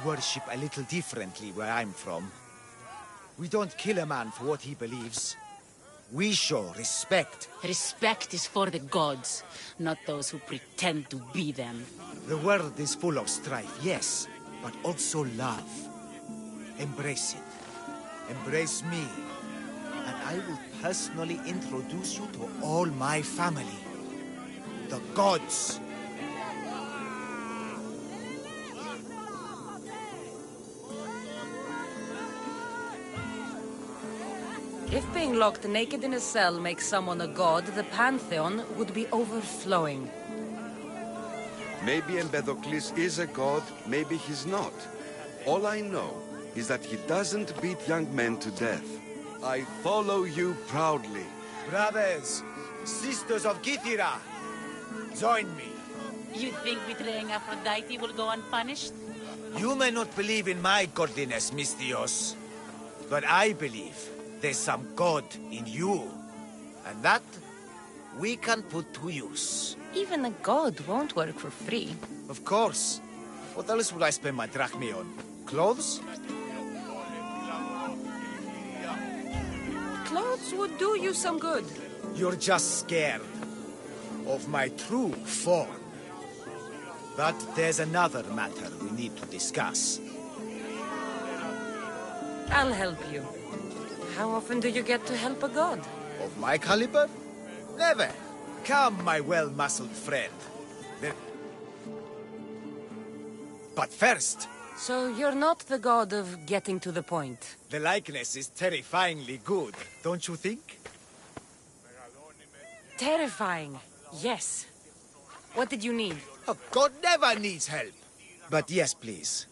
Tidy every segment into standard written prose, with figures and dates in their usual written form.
worship a little differently where I'm from. We don't kill a man for what he believes. We show respect. Respect is for the gods, not those who pretend to be them. The world is full of strife, yes, but also love. Embrace it. Embrace me. And I will personally introduce you to all my family. The gods. If being locked naked in a cell makes someone a god, the pantheon would be overflowing. Maybe Empedocles is a god, maybe he's not. All I know is that he doesn't beat young men to death. I follow you proudly. Brothers, sisters of Kythera, join me. You think betraying Aphrodite will go unpunished? You may not believe in my godliness, Mystios, but I believe there's some god in you. And that, we can put to use. Even a god won't work for free. Of course. What else would I spend my drachmae on? Clothes? Clothes would do you some good. You're just scared of my true form. But there's another matter we need to discuss. I'll help you. How often do you get to help a god? Of my caliber? Never. Come, my well-muscled friend. But first... So you're not the god of getting to the point? The likeness is terrifyingly good, don't you think? Terrifying, yes. What did you need? A god never needs help. But yes, please.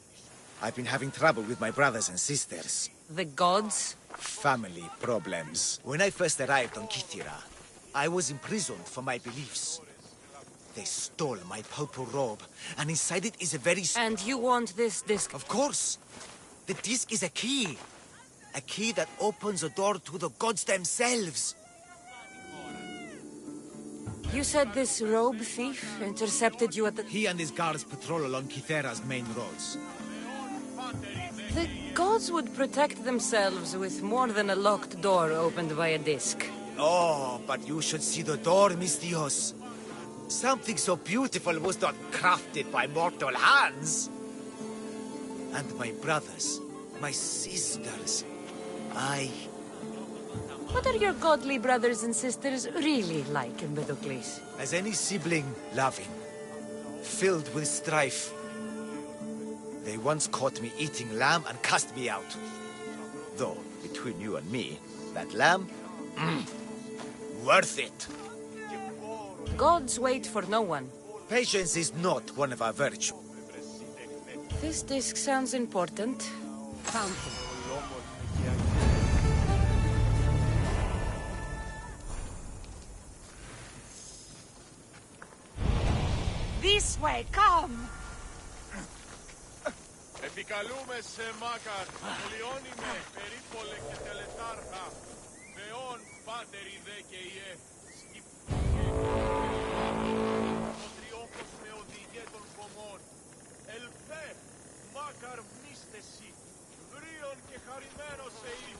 I've been having trouble with my brothers and sisters. The gods? Family problems. When I first arrived on Kythera, I was imprisoned for my beliefs. They stole my purple robe, and inside it is a very... And you want this disc? Of course. The disc is a key. A key that opens a door to the gods themselves. You said this robe thief intercepted you at the... He and his guards patrol along Kythera's main roads. The gods would protect themselves with more than a locked door opened by a disc. Oh, but you should see the door, Mystios. Something so beautiful was not crafted by mortal hands. And my brothers, my sisters, What are your godly brothers and sisters really like, Empedocles? as any sibling, loving, filled with strife. They once caught me eating lamb and cast me out. Though, between you and me, that lamb, worth it. Gods wait for no one. Patience is not one of our virtues. This disc sounds important. Fountain. This way, come! Επικαλούμε σε Μάκαρ, Ελιώνυμε, περίπολε και τελετάρχα, Θεόν πάτερ ιδέ και ιέ, ο τριόφος με οδηγέ των κομμών, ελθέ, Μάκαρ μνήστεση, βρίον και χαρημένος εή,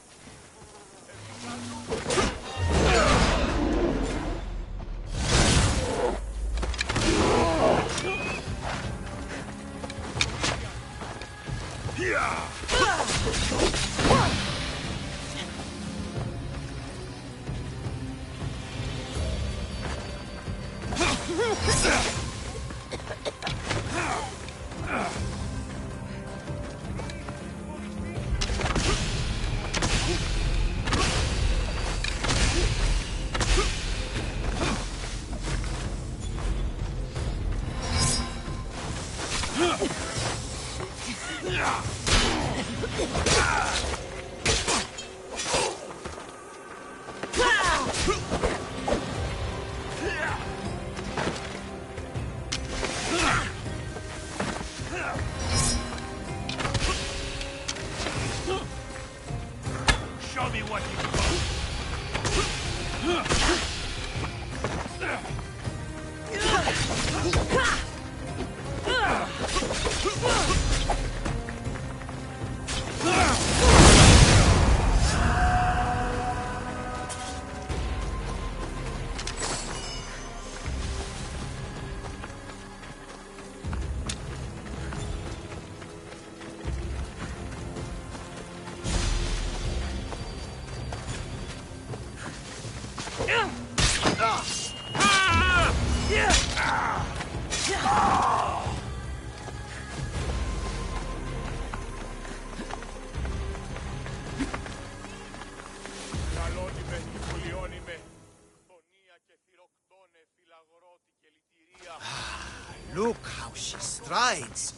Look how she strides.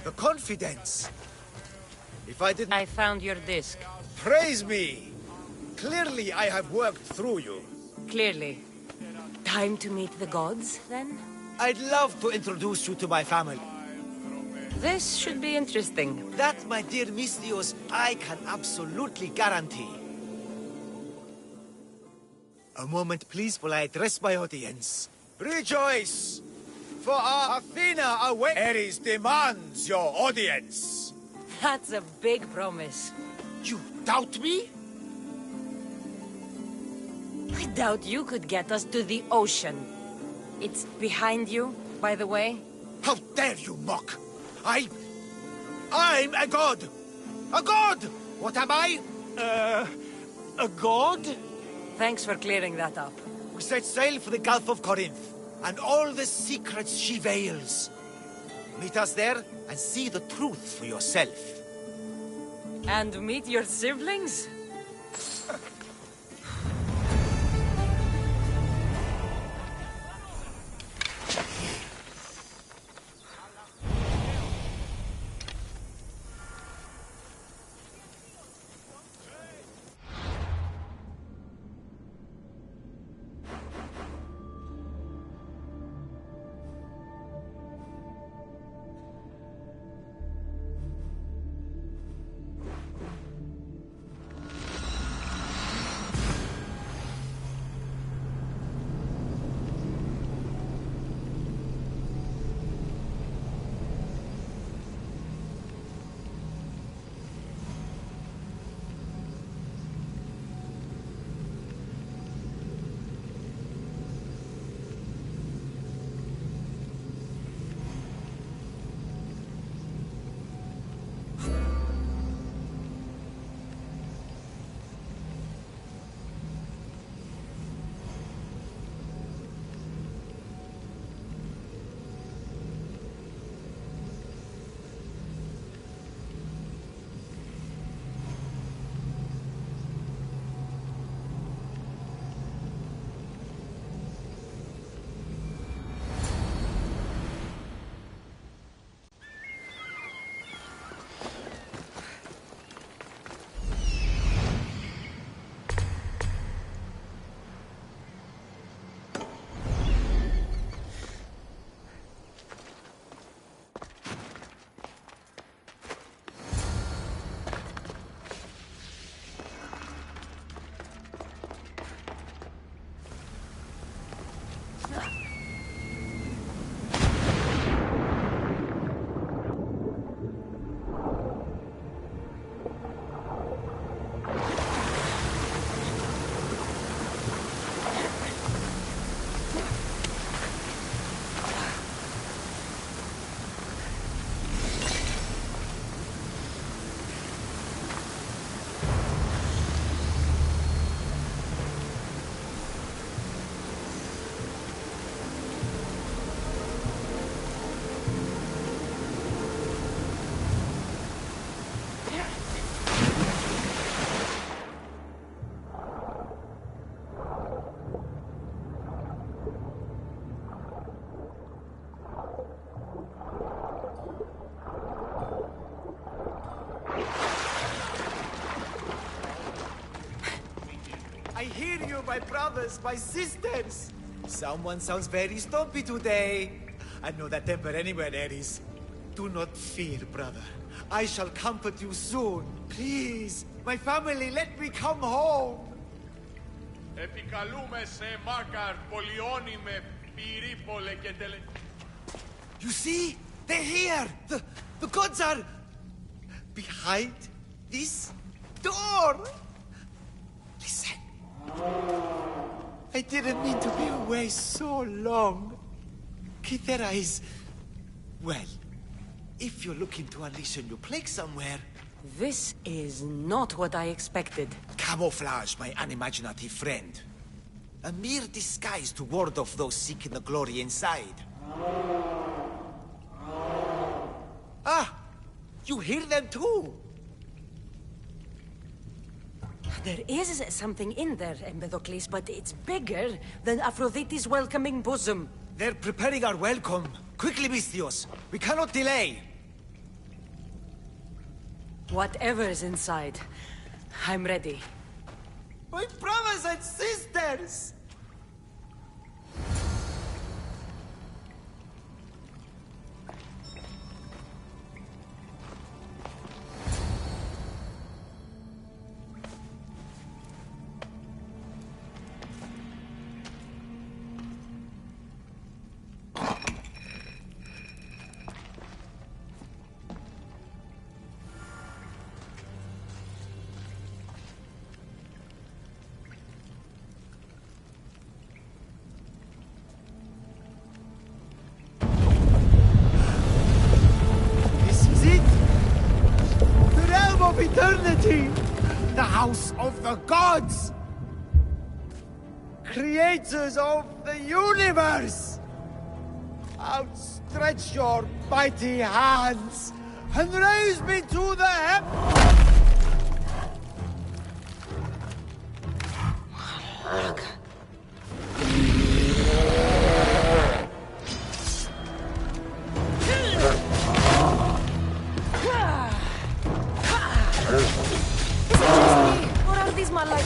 The confidence. If I didn't... I found your disc. Praise me! Clearly I have worked through you. Clearly. Time to meet the gods, then? I'd love to introduce you to my family. This should be interesting. That, my dear Mistios, I can absolutely guarantee. A moment, please, while I address my audience. Rejoice! For our Athena awaits. Ares demands your audience. That's a big promise. You doubt me? I doubt you could get us to the ocean. It's behind you, by the way. How dare you mock? I'm a god! A god! What am I? A god? Thanks for clearing that up. We set sail for the Gulf of Corinth, and all the secrets she veils. Meet us there, and see the truth for yourself. And meet your siblings? My brothers, my sisters! Someone sounds very stumpy today. I know that temper anywhere, Ares. Do not fear, brother. I shall comfort you soon. Please, my family, let me come home. Επικαλούμε σε Μάκαρ, Πολιόνιμε, Πυρίπολε και τελε... You see? They're here! The gods are... behind this door! Listen. I didn't mean to be away so long. Kythera is... well, if you're looking to unleash a new plague somewhere... This is not what I expected. Camouflage, my unimaginative friend. A mere disguise to ward off those seeking the glory inside. Ah! You hear them too! There is something in there, Empedocles, but it's bigger than Aphrodite's welcoming bosom. They're preparing our welcome. Quickly, Misthios. We cannot delay. Whatever is inside, I'm ready. My brothers and sisters! Of eternity! The house of the gods! Creators of the universe! Outstretch your mighty hands and raise me to the heavens!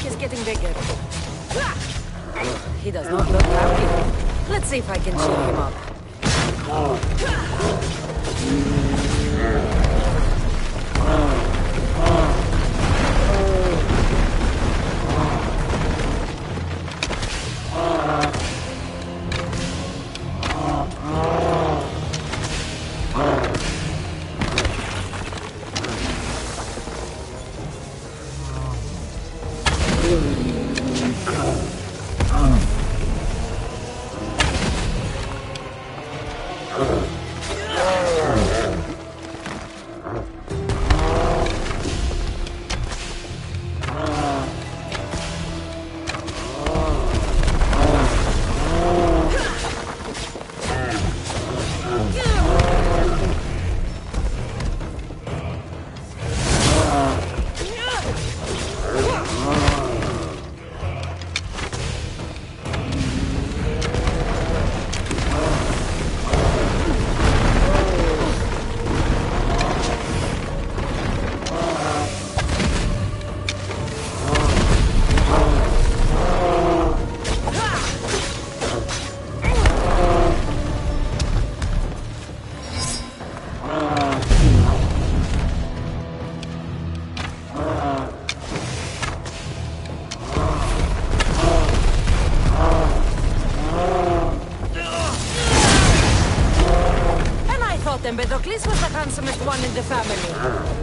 Is getting bigger. He does not look happy. Let's see if I can cheer him up. Empedocles was the handsomest one in the family.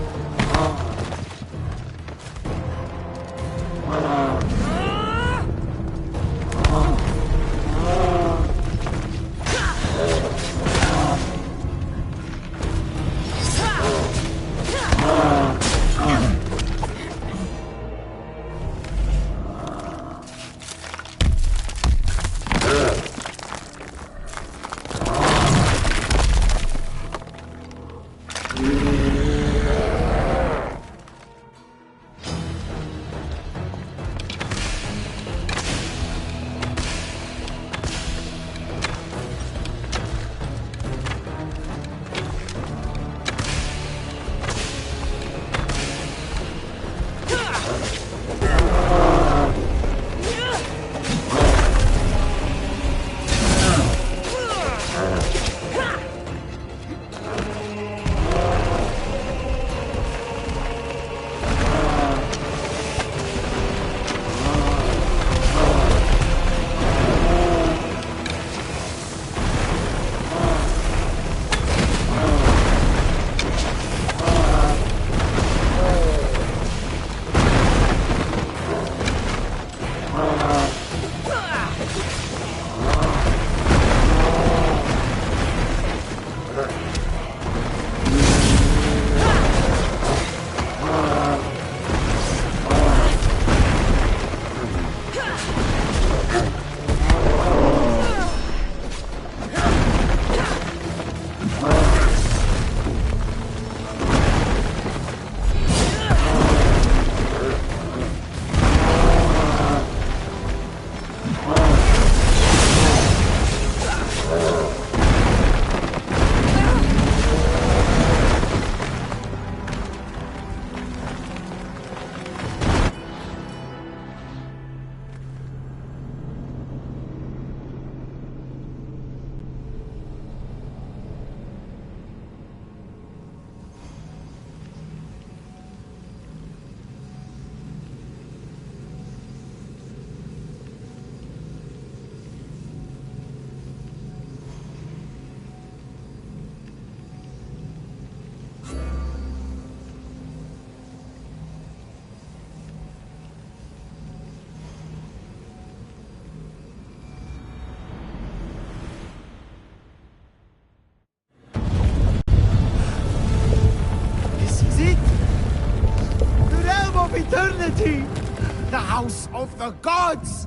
the gods!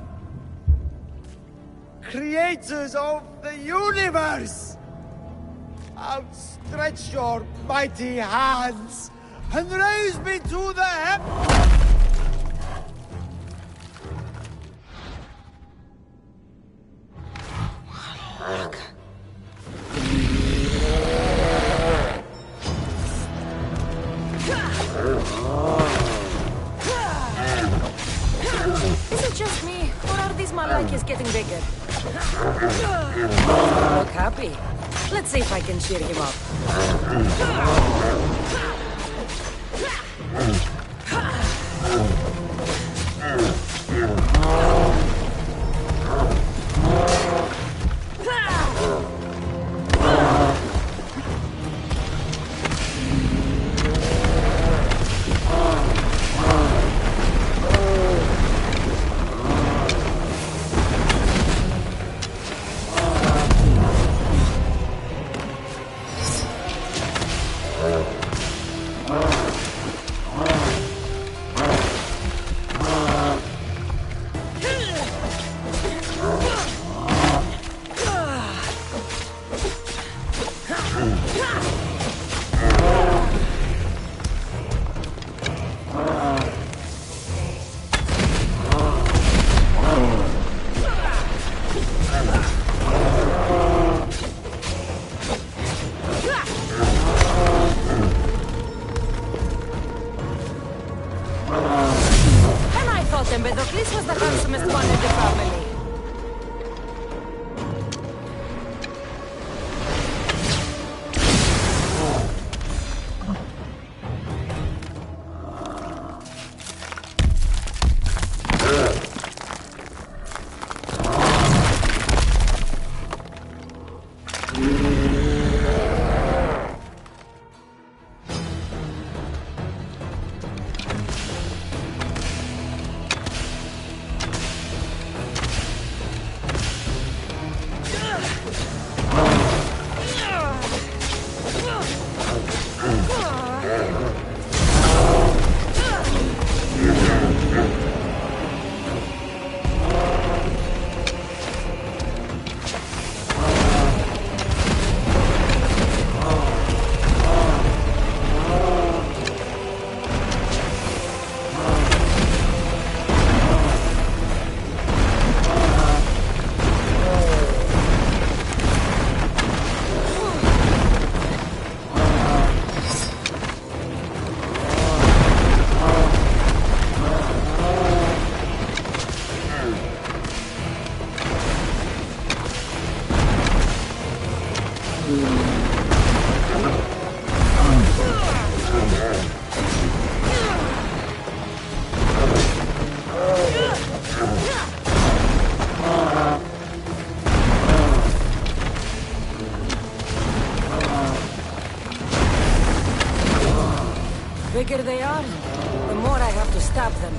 Creators of the universe! Outstretch your mighty hands and raise me to the heavens! Is it just me, or are these Malakias getting bigger? Look happy. Let's see if I can cheer him up. This was the handsomest one in the family. The bigger they are, the more I have to stab them.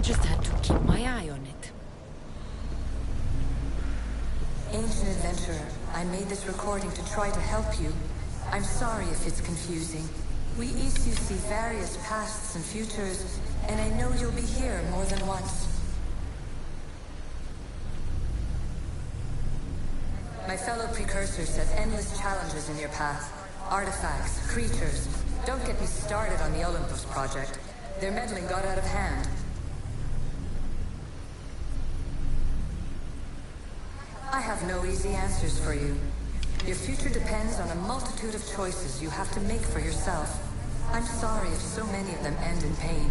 just had to keep my eye on it. Ancient adventurer, I made this recording to try to help you. I'm sorry if it's confusing. We Isu see various pasts and futures, and I know you'll be here more than once. My fellow precursors set endless challenges in your path. Artifacts, creatures. Don't get me started on the Olympus project. Their meddling got out of hand. I have no easy answers for you. Your future depends on a multitude of choices you have to make for yourself. I'm sorry if so many of them end in pain.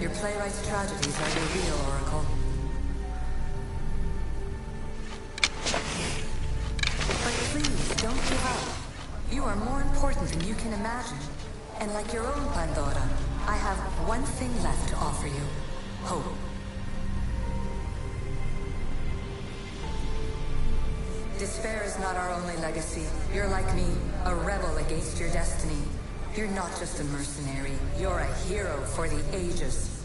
Your playwright's tragedies are your real oracle. But please, don't give up. You are more important than you can imagine. And like your own Pandora, I have one thing left to offer you. Hope. Despair is not our only legacy. You're like me, a rebel against your destiny. You're not just a mercenary, you're a hero for the ages.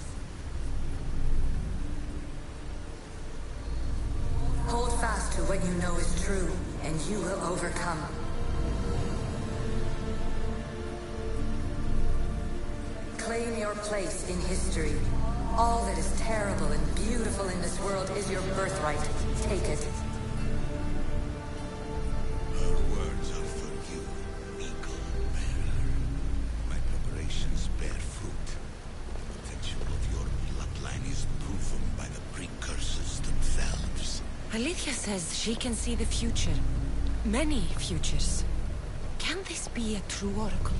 Hold fast to what you know is true, and you will overcome. Claim your place in history. All that is terrible and beautiful in this world is your birthright. Take it. Her words are for you, eagle bearer. My preparations bear fruit. The potential of your bloodline is proven by the precursors themselves. Alethea says she can see the future. Many futures. Can this be a true oracle?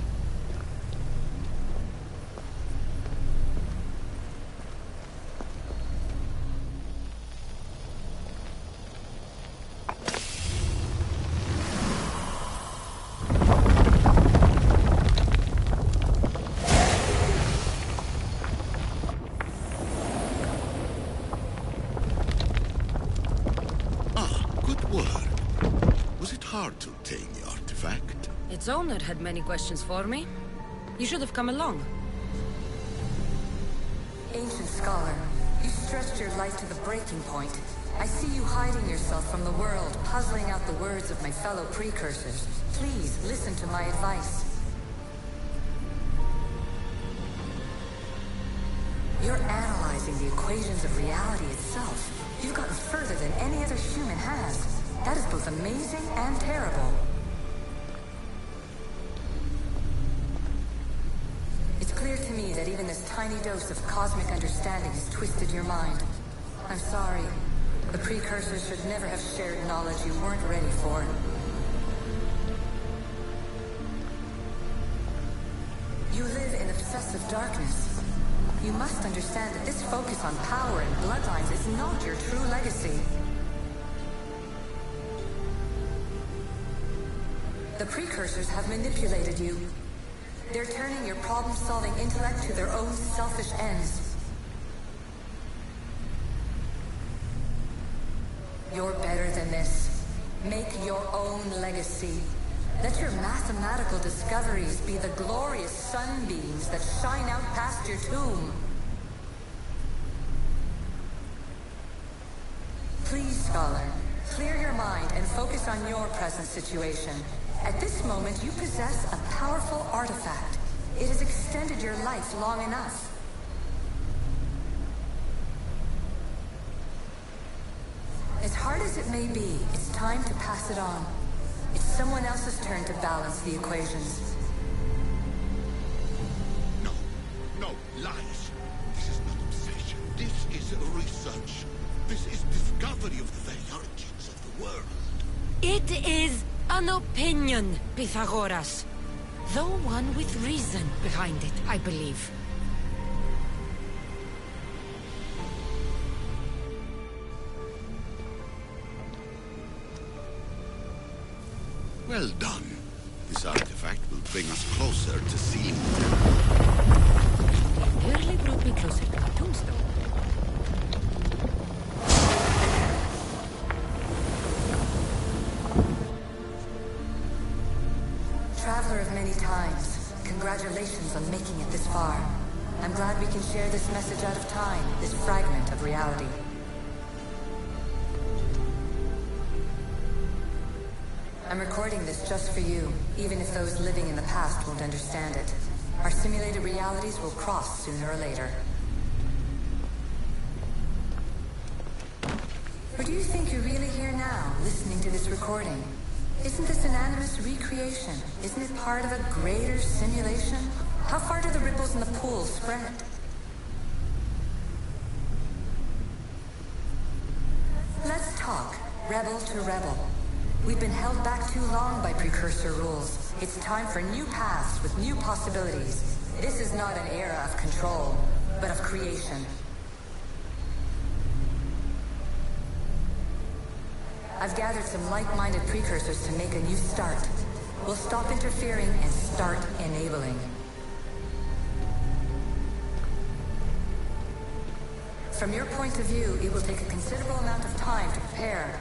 Good work. Was it hard to obtain the artifact? Its owner had many questions for me. You should have come along. Ancient scholar, you stretched your life to the breaking point. I see you hiding yourself from the world, puzzling out the words of my fellow precursors. Please, listen to my advice. You're analyzing the equations of reality itself. You've gotten further than any other human has. That is both amazing and terrible. It's clear to me that even this tiny dose of cosmic understanding has twisted your mind. I'm sorry. The precursors should never have shared knowledge you weren't ready for. You live in obsessive darkness. You must understand that this focus on power and bloodlines is not your true legacy. The precursors have manipulated you. They're turning your problem-solving intellect to their own selfish ends. You're better than this. Make your own legacy. Let your mathematical discoveries be the glorious sunbeams that shine out past your tomb. Please, scholar, clear your mind and focus on your present situation. At this moment, you possess a powerful artifact. It has extended your life long enough. As hard as it may be, it's time to pass it on. It's someone else's turn to balance the equations. No, no, lies. This is not obsession. This is research. This is discovery of the very origins of the world. It is an opinion, Pythagoras. Though one with reason behind it, I believe. Well done. This artifact will bring us closer to seeing. It nearly brought me closer to the tombstone. Traveler of many times, congratulations on making it this far. I'm glad we can share this message out of time, this fragment of reality. I'm recording this just for you, even if those living in the past won't understand it. Our simulated realities will cross sooner or later. Or do you think you're really here now, listening to this recording? Isn't this an animus recreation? Isn't it part of a greater simulation? How far do the ripples in the pool spread? Let's talk, rebel to rebel. We've been held back too long by precursor rules. It's time for new paths with new possibilities. This is not an era of control, but of creation. I've gathered some like-minded precursors to make a new start. We'll stop interfering and start enabling. From your point of view, it will take a considerable amount of time to prepare.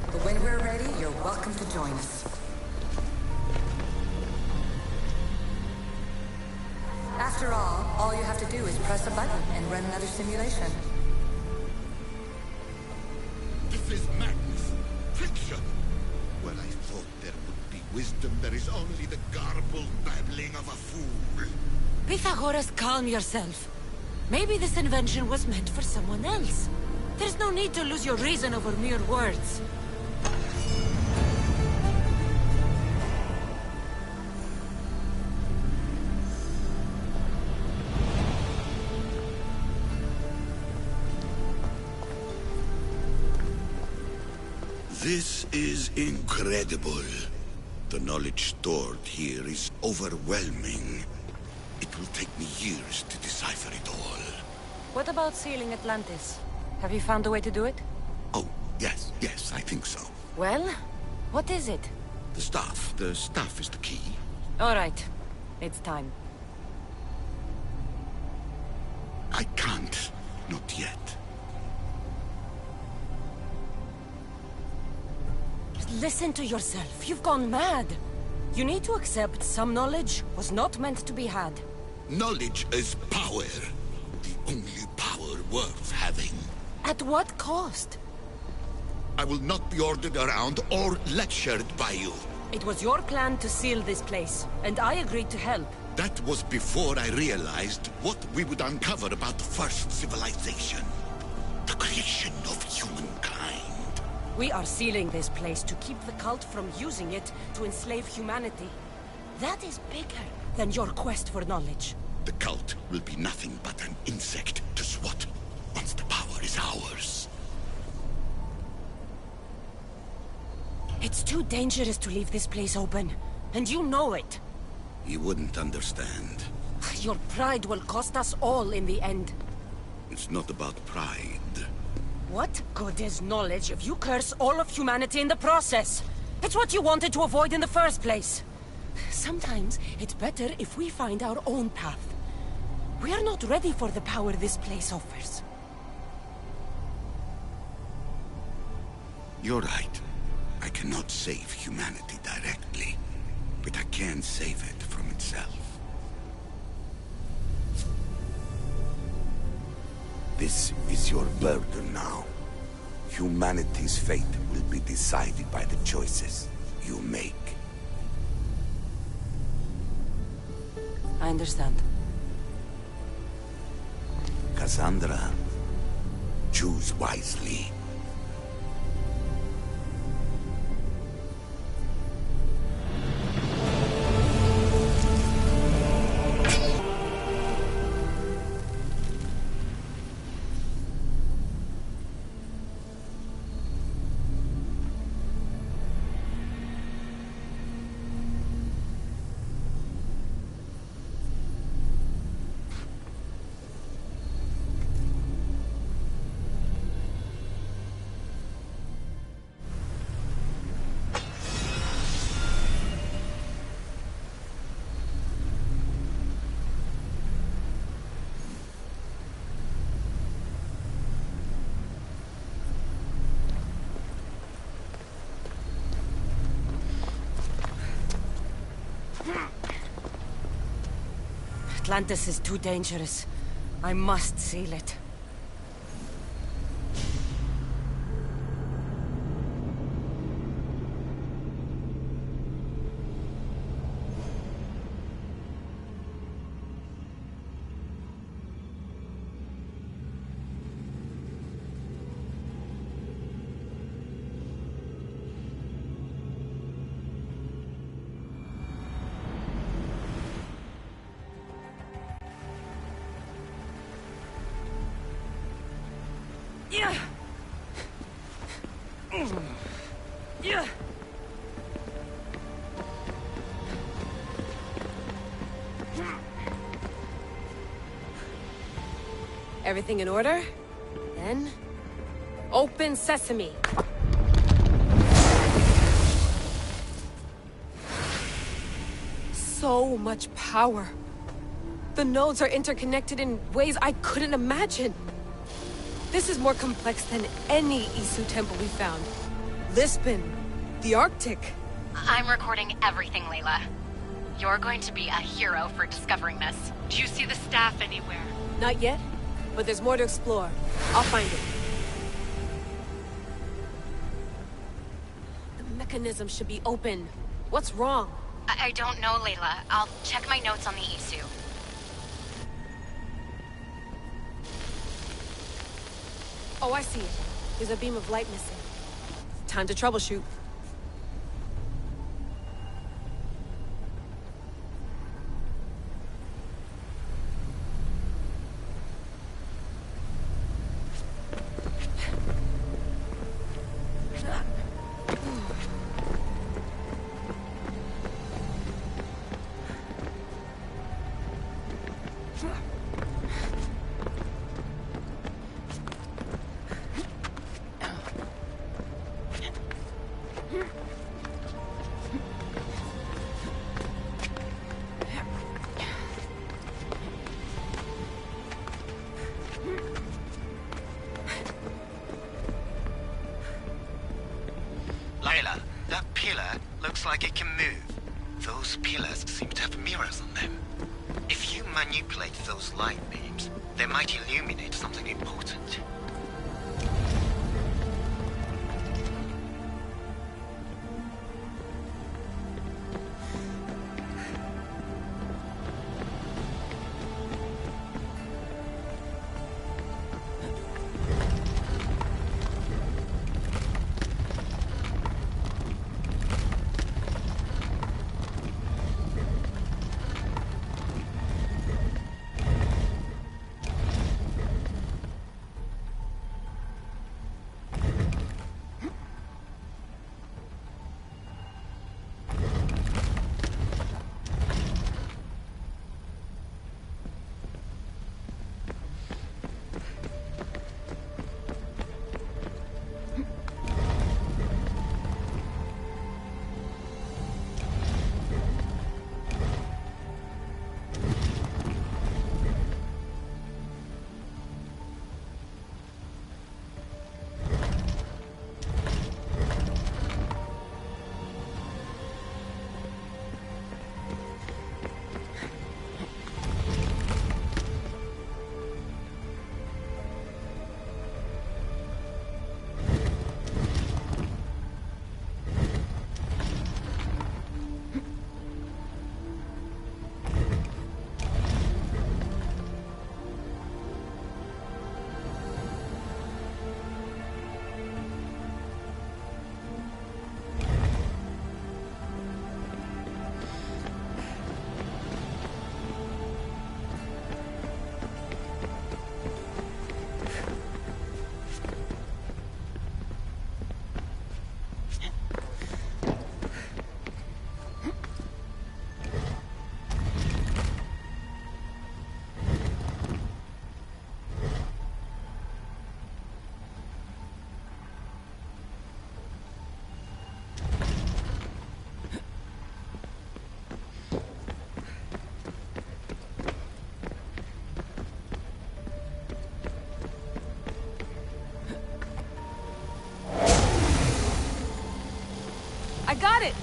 But when we're ready, you're welcome to join us. After all you have to do is press a button and run another simulation. This is madness. Fiction. Where I thought there would be wisdom, there is only the garbled babbling of a fool. Pythagoras, calm yourself. Maybe this invention was meant for someone else. There's no need to lose your reason over mere words. This is incredible. The knowledge stored here is overwhelming. It will take me years to decipher it all. What about sealing Atlantis? Have you found a way to do it? Oh, yes, I think so. Well, what is it? The staff is the key. All right, it's time. I can't, not yet. Listen to yourself. You've gone mad. You need to accept some knowledge was not meant to be had. Knowledge is power. The only power worth having. At what cost? I will not be ordered around or lectured by you. It was your plan to seal this place, and I agreed to help. That was before I realized what we would uncover about the first civilization. The creation of humankind. We are sealing this place to keep the cult from using it to enslave humanity. That is bigger than your quest for knowledge. The cult will be nothing but an insect to swat once the power is ours. It's too dangerous to leave this place open, and you know it. You wouldn't understand. Your pride will cost us all in the end. It's not about pride. What good is knowledge if you curse all of humanity in the process? It's what you wanted to avoid in the first place. Sometimes it's better if we find our own path. We are not ready for the power this place offers. You're right. I cannot save humanity directly, but I can save it from itself. This is your burden now. Humanity's fate will be decided by the choices you make. I understand. Cassandra, choose wisely. Atlantis is too dangerous. I must seal it. Everything in order? Then... open sesame! So much power. The nodes are interconnected in ways I couldn't imagine. This is more complex than any Isu temple we found. Lisbon, the Arctic. I'm recording everything, Layla. You're going to be a hero for discovering this. Do you see the staff anywhere? Not yet, but there's more to explore. I'll find it. The mechanism should be open. What's wrong? I don't know, Layla. I'll check my notes on the Isu. Oh, I see it. There's a beam of light missing. Time to troubleshoot. pillar looks like it can move. Those pillars seem to have mirrors on them. If you manipulate those light beams, they might illuminate something important. I got it!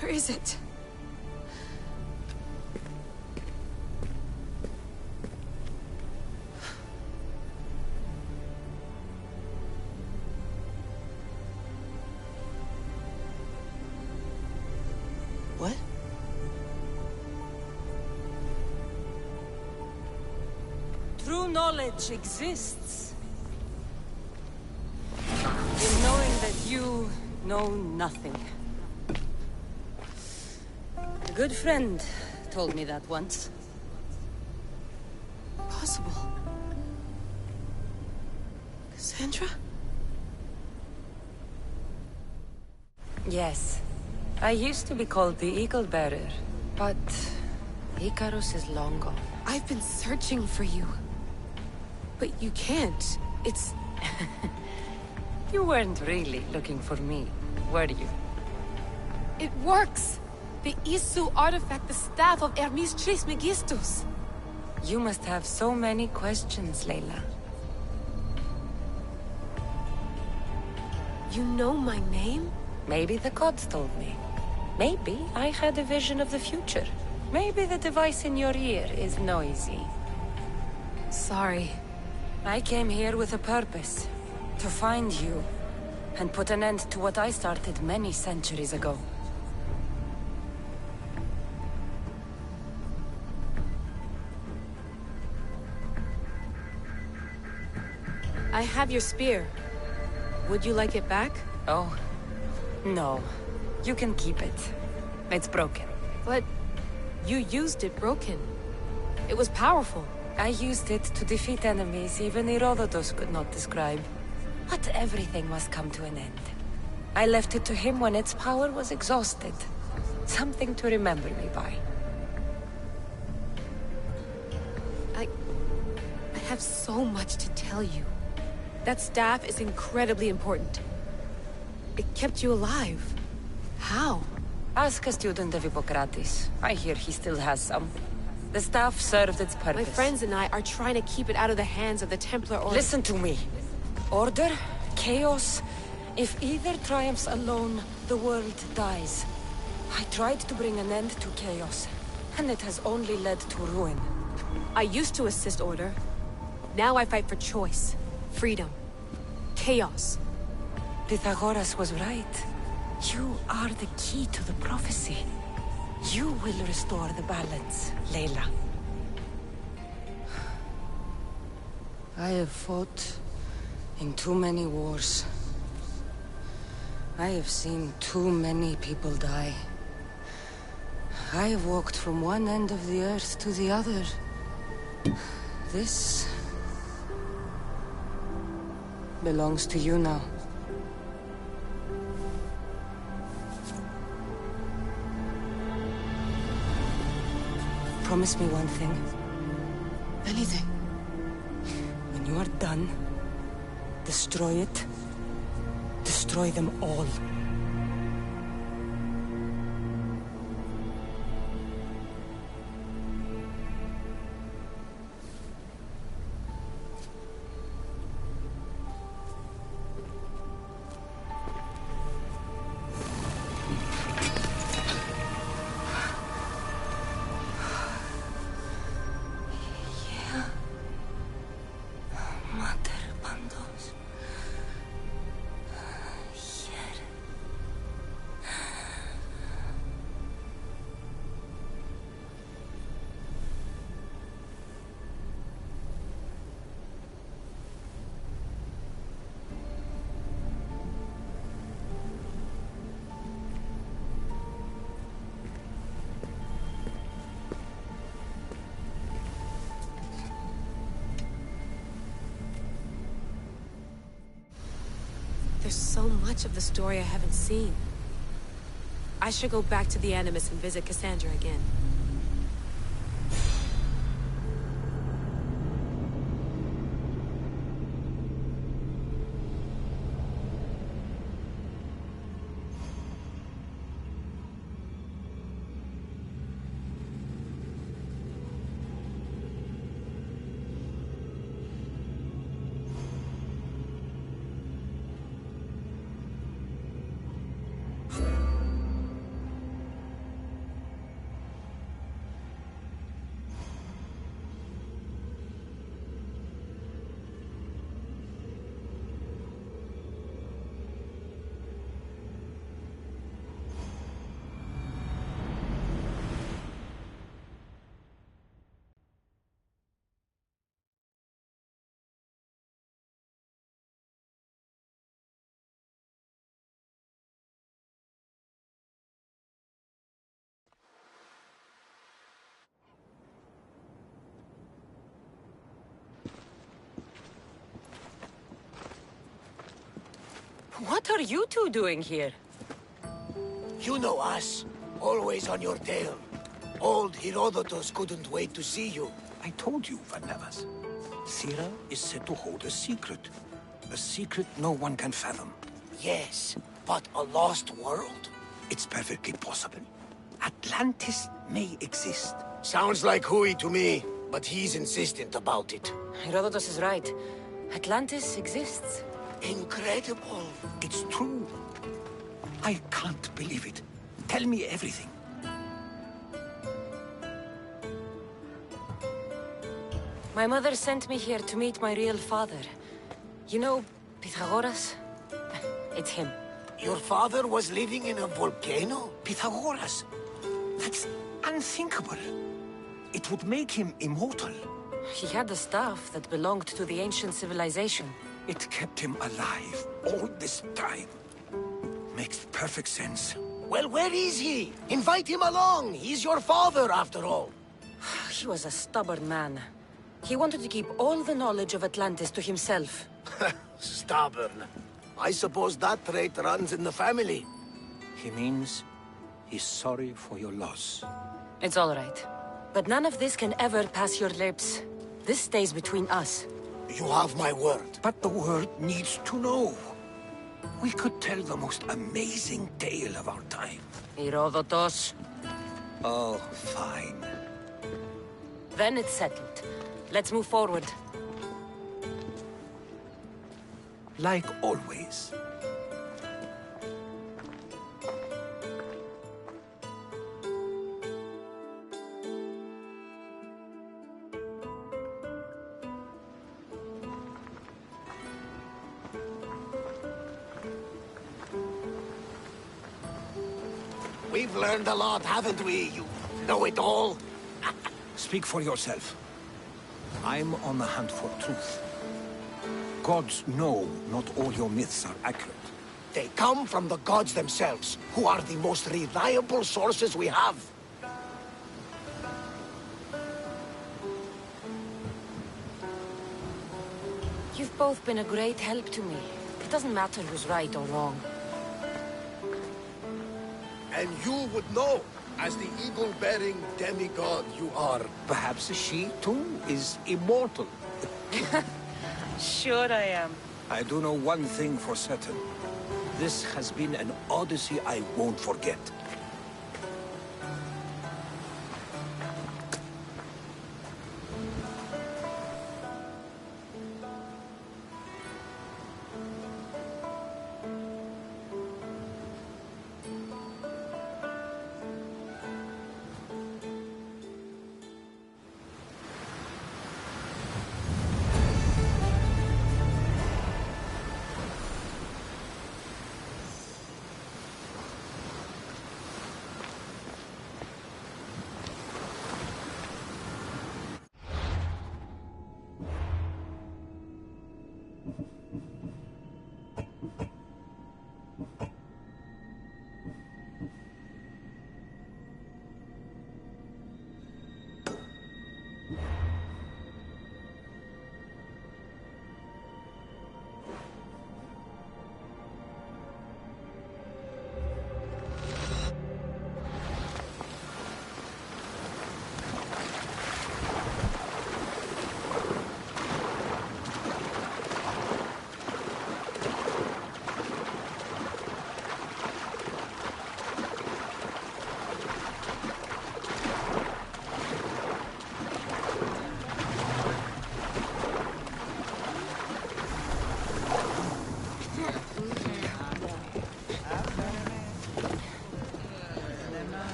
Where is it? What? True knowledge exists. In knowing that you know nothing. A good friend told me that once. Possible. Cassandra? Yes. I used to be called the Eagle Bearer, but Icarus is long gone. I've been searching for you. But you can't. It's... You weren't really looking for me, were you? It works! The Isu artifact, the staff of Hermes Trismegistus. You must have so many questions, Layla. You know my name? Maybe the gods told me. Maybe I had a vision of the future. Maybe the device in your ear is noisy. Sorry. I came here with a purpose. To find you. And put an end to what I started many centuries ago. I have your spear. Would you like it back? Oh, no. You can keep it. It's broken. But you used it broken. It was powerful. I used it to defeat enemies even Herodotus could not describe. But everything must come to an end. I left it to him when its power was exhausted. Something to remember me by. I have so much to tell you. That staff is incredibly important. It kept you alive. How? Ask a student of Hippocrates. I hear he still has some. The staff served its purpose. My friends and I are trying to keep it out of the hands of the Templar Order. Listen to me. Order, chaos. If either triumphs alone, the world dies. I tried to bring an end to chaos, and it has only led to ruin. I used to assist Order. Now I fight for choice, freedom, chaos. Pythagoras was right. You are the key to the prophecy. You will restore the balance, Layla. I have fought in too many wars. I have seen too many people die. I have walked from one end of the earth to the other. This belongs to you now. Promise me one thing. Anything. When you are done, destroy it. Destroy them all. There's so much of the story I haven't seen. I should go back to the Animus and visit Cassandra again. What are you two doing here? You know us. Always on your tail. Old Herodotus couldn't wait to see you. I told you, Varnavas. Sira is said to hold a secret. A secret no one can fathom. Yes, but a lost world? It's perfectly possible. Atlantis may exist. Sounds like Hui to me, but he's insistent about it. Herodotus is right. Atlantis exists. Incredible. It's true. I can't believe it. Tell me everything. My mother sent me here to meet my real father. You know, Pythagoras? It's him. Your father was living in a volcano? Pythagoras? That's unthinkable. It would make him immortal. He had the staff that belonged to the ancient civilization. It kept him alive all this time. Makes perfect sense. Well, where is he? Invite him along. He's your father, after all. He was a stubborn man. He wanted to keep all the knowledge of Atlantis to himself. Stubborn. I suppose that trait runs in the family. He means he's sorry for your loss. It's all right. But none of this can ever pass your lips. This stays between us. You have my word. But the world needs to know. We could tell the most amazing tale of our time. Herodotos. Oh, fine. Then it's settled. Let's move forward. Like always. We've learned a lot, haven't we, you know-it-all? Speak for yourself. I'm on the hunt for truth. Gods know not all your myths are accurate. They come from the gods themselves, who are the most reliable sources we have. You've both been a great help to me. It doesn't matter who's right or wrong. And you would know, as the eagle-bearing demigod you are. Perhaps she, too, is immortal. Sure I am. I do know one thing for certain. This has been an odyssey I won't forget.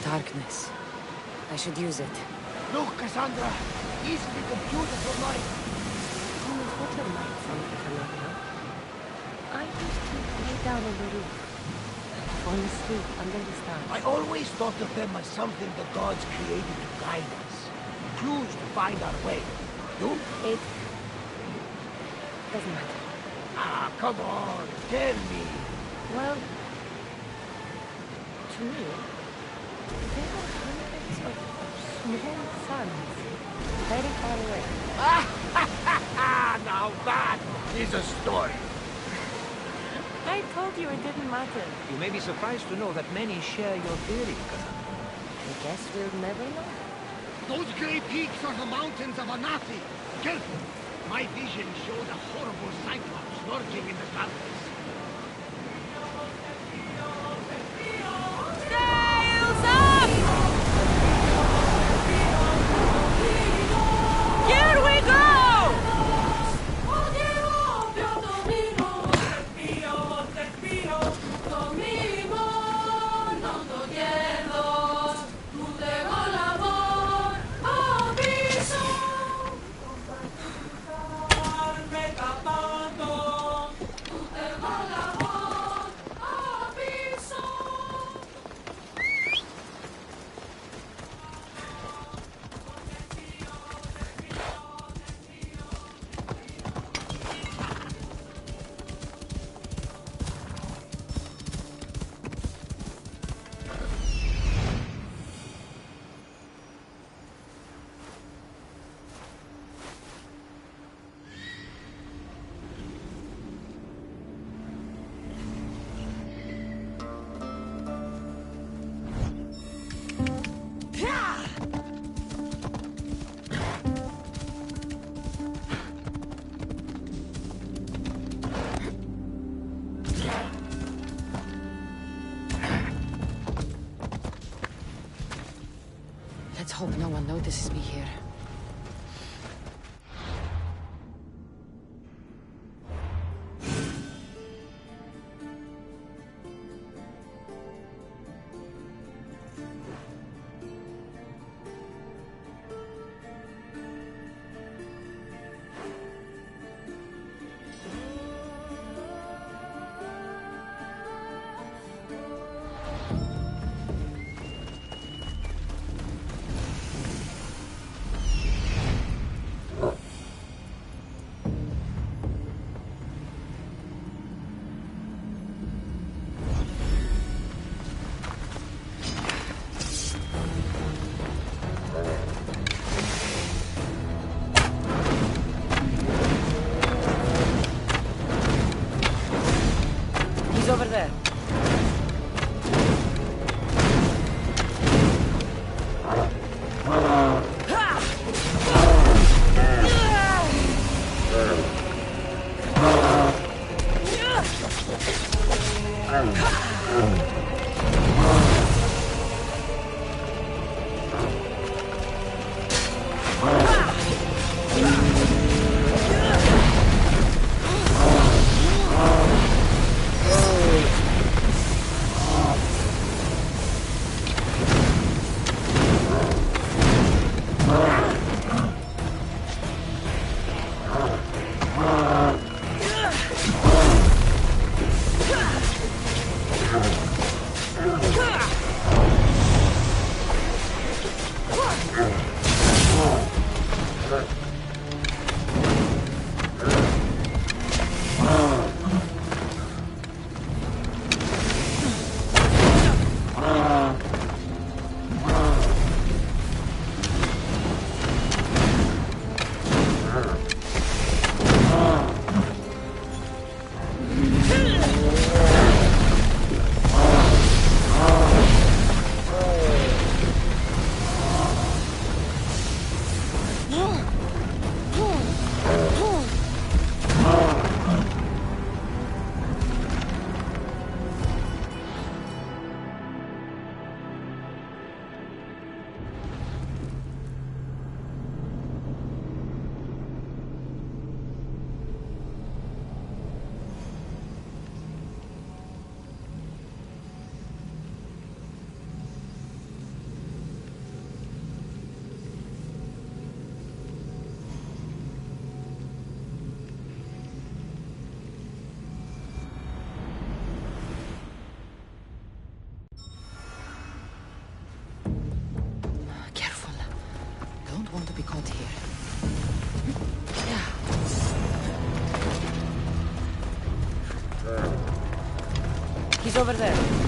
Darkness. I should use it. Look, Cassandra! Isn't it a beautiful night? What a night from Canada. I used to lay down on the roof. falling asleep under the stars. I always thought of them as something the gods created to guide us. Clues to find our way. You? It doesn't matter. Ah, come on, tell me. Well, to me, there are hundreds of small suns very far away. Now that is a story. I told you it didn't matter. You may be surprised to know that many share your theory, I guess we'll never know. Those grey peaks are the mountains of Anathi. Careful. My vision showed a horrible cyclops lurking in the darkness. Sails up! Here we go! Let's hope no one notices me here. be caught here. He's over there.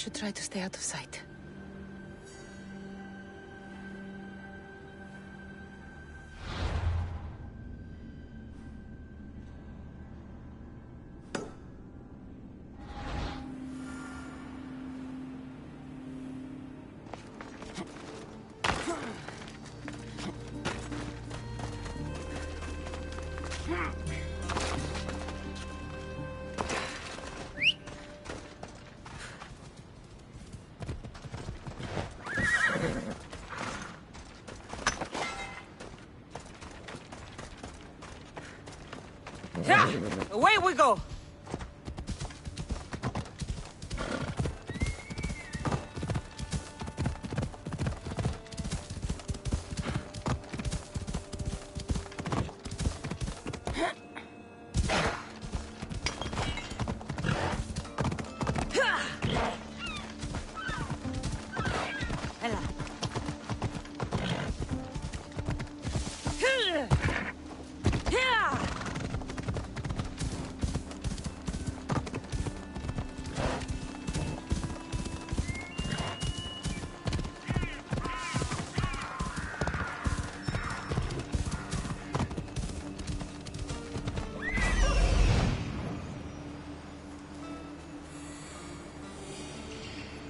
should try to stay out of sight. Away we go!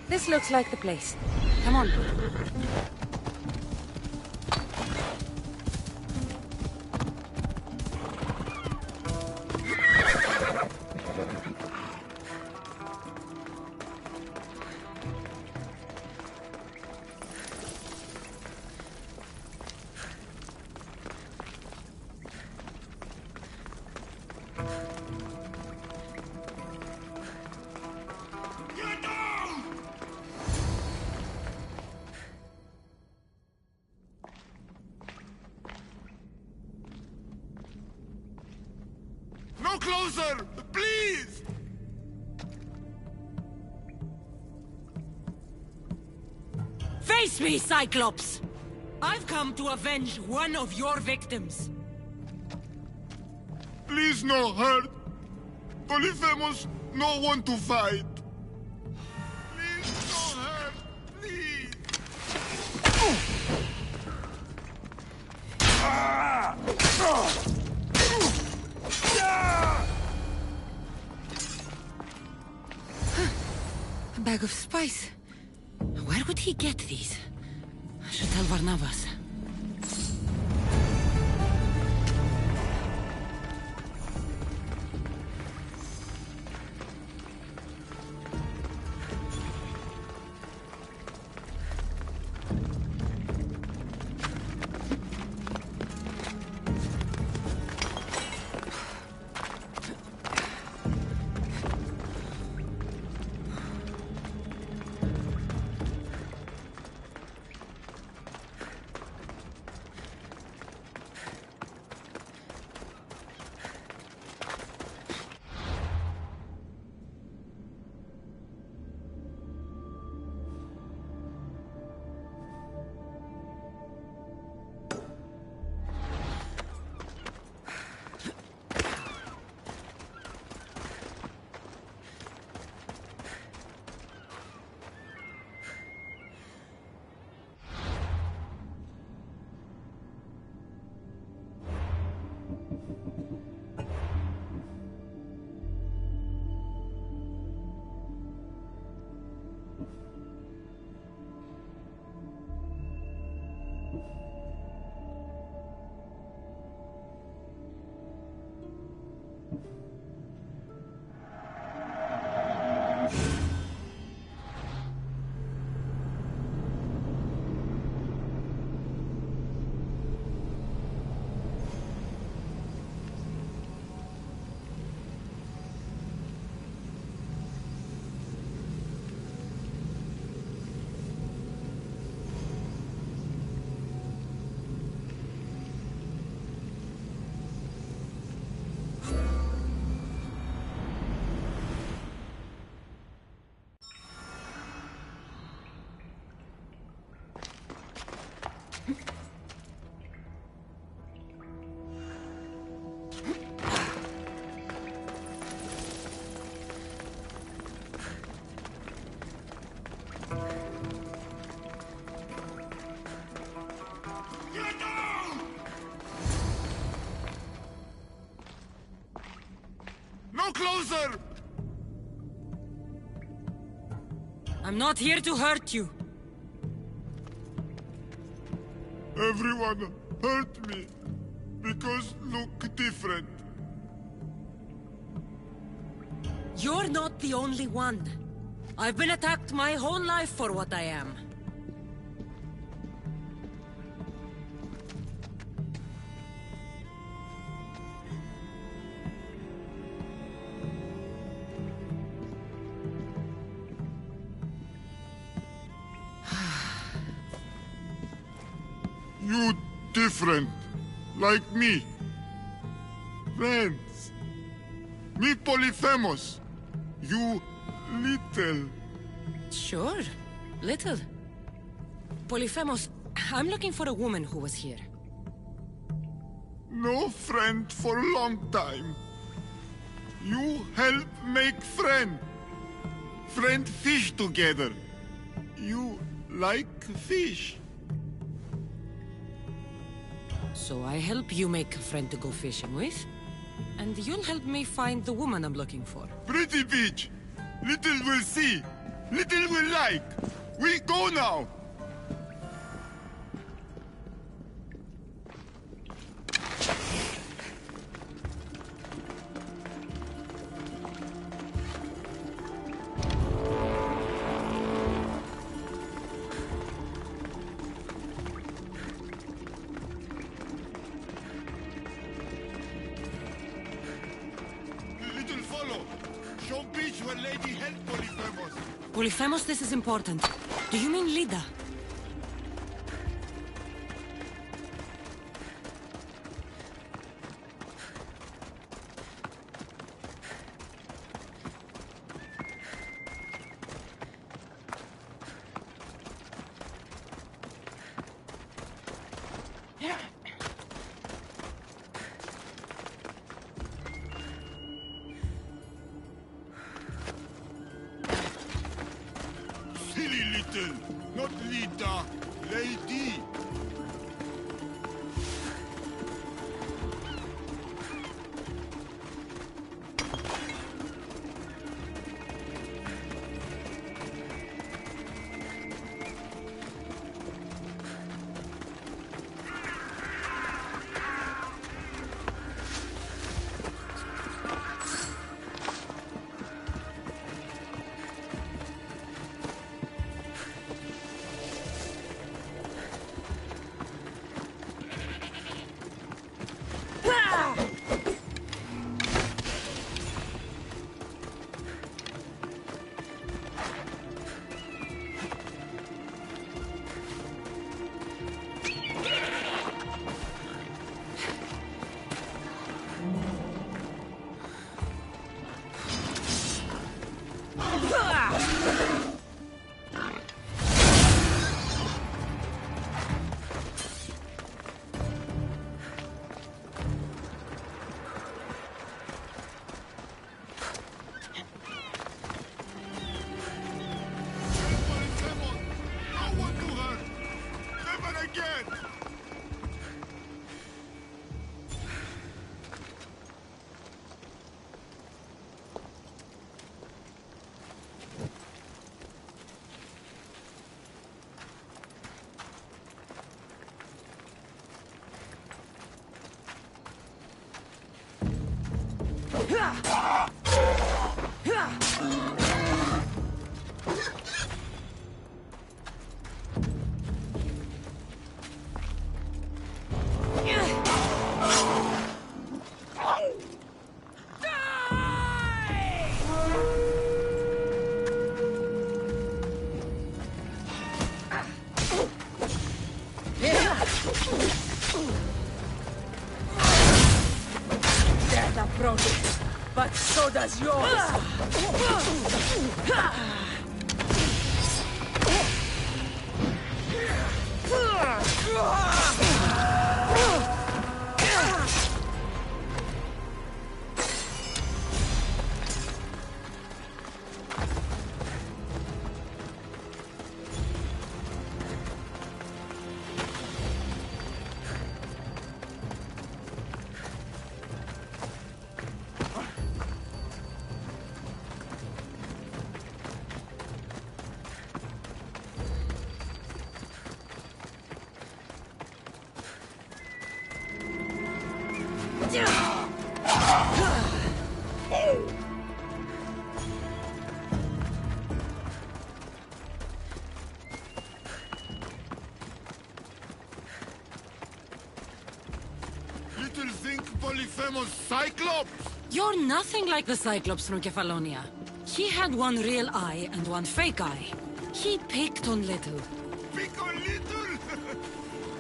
This looks like the place. Come on. No closer! Please! Face me, Cyclops! I've come to avenge one of your victims. Please no hurt. Polyphemus no want to fight. Please no hurt. Please. A bag of spice. Where would he get these? I should tell Varnavas. No closer! I'm not here to hurt you. Everyone hurt me because look different. You're not the only one. I've been attacked my whole life for what I am. You different, like me. Friends. Me Polyphemus. You little. Sure, little. Polyphemus, I'm looking for a woman who was here. No friend for a long time. You help make friend. Friend fish together. You like fish. So I help you make a friend to go fishing with, and you'll help me find the woman I'm looking for. Pretty beach. Little will see. Little will like. We go now. Little follow. Show beach where lady help Polyphemus. Polyphemus, this is important. Do you mean Lida? Silly little. Not Lida. Lady. Death approaches, but so does yours. Little think Polyphemus Cyclops? You're nothing like the Cyclops from Kefalonia. He had one real eye and one fake eye. He picked on Little. Pick on Little?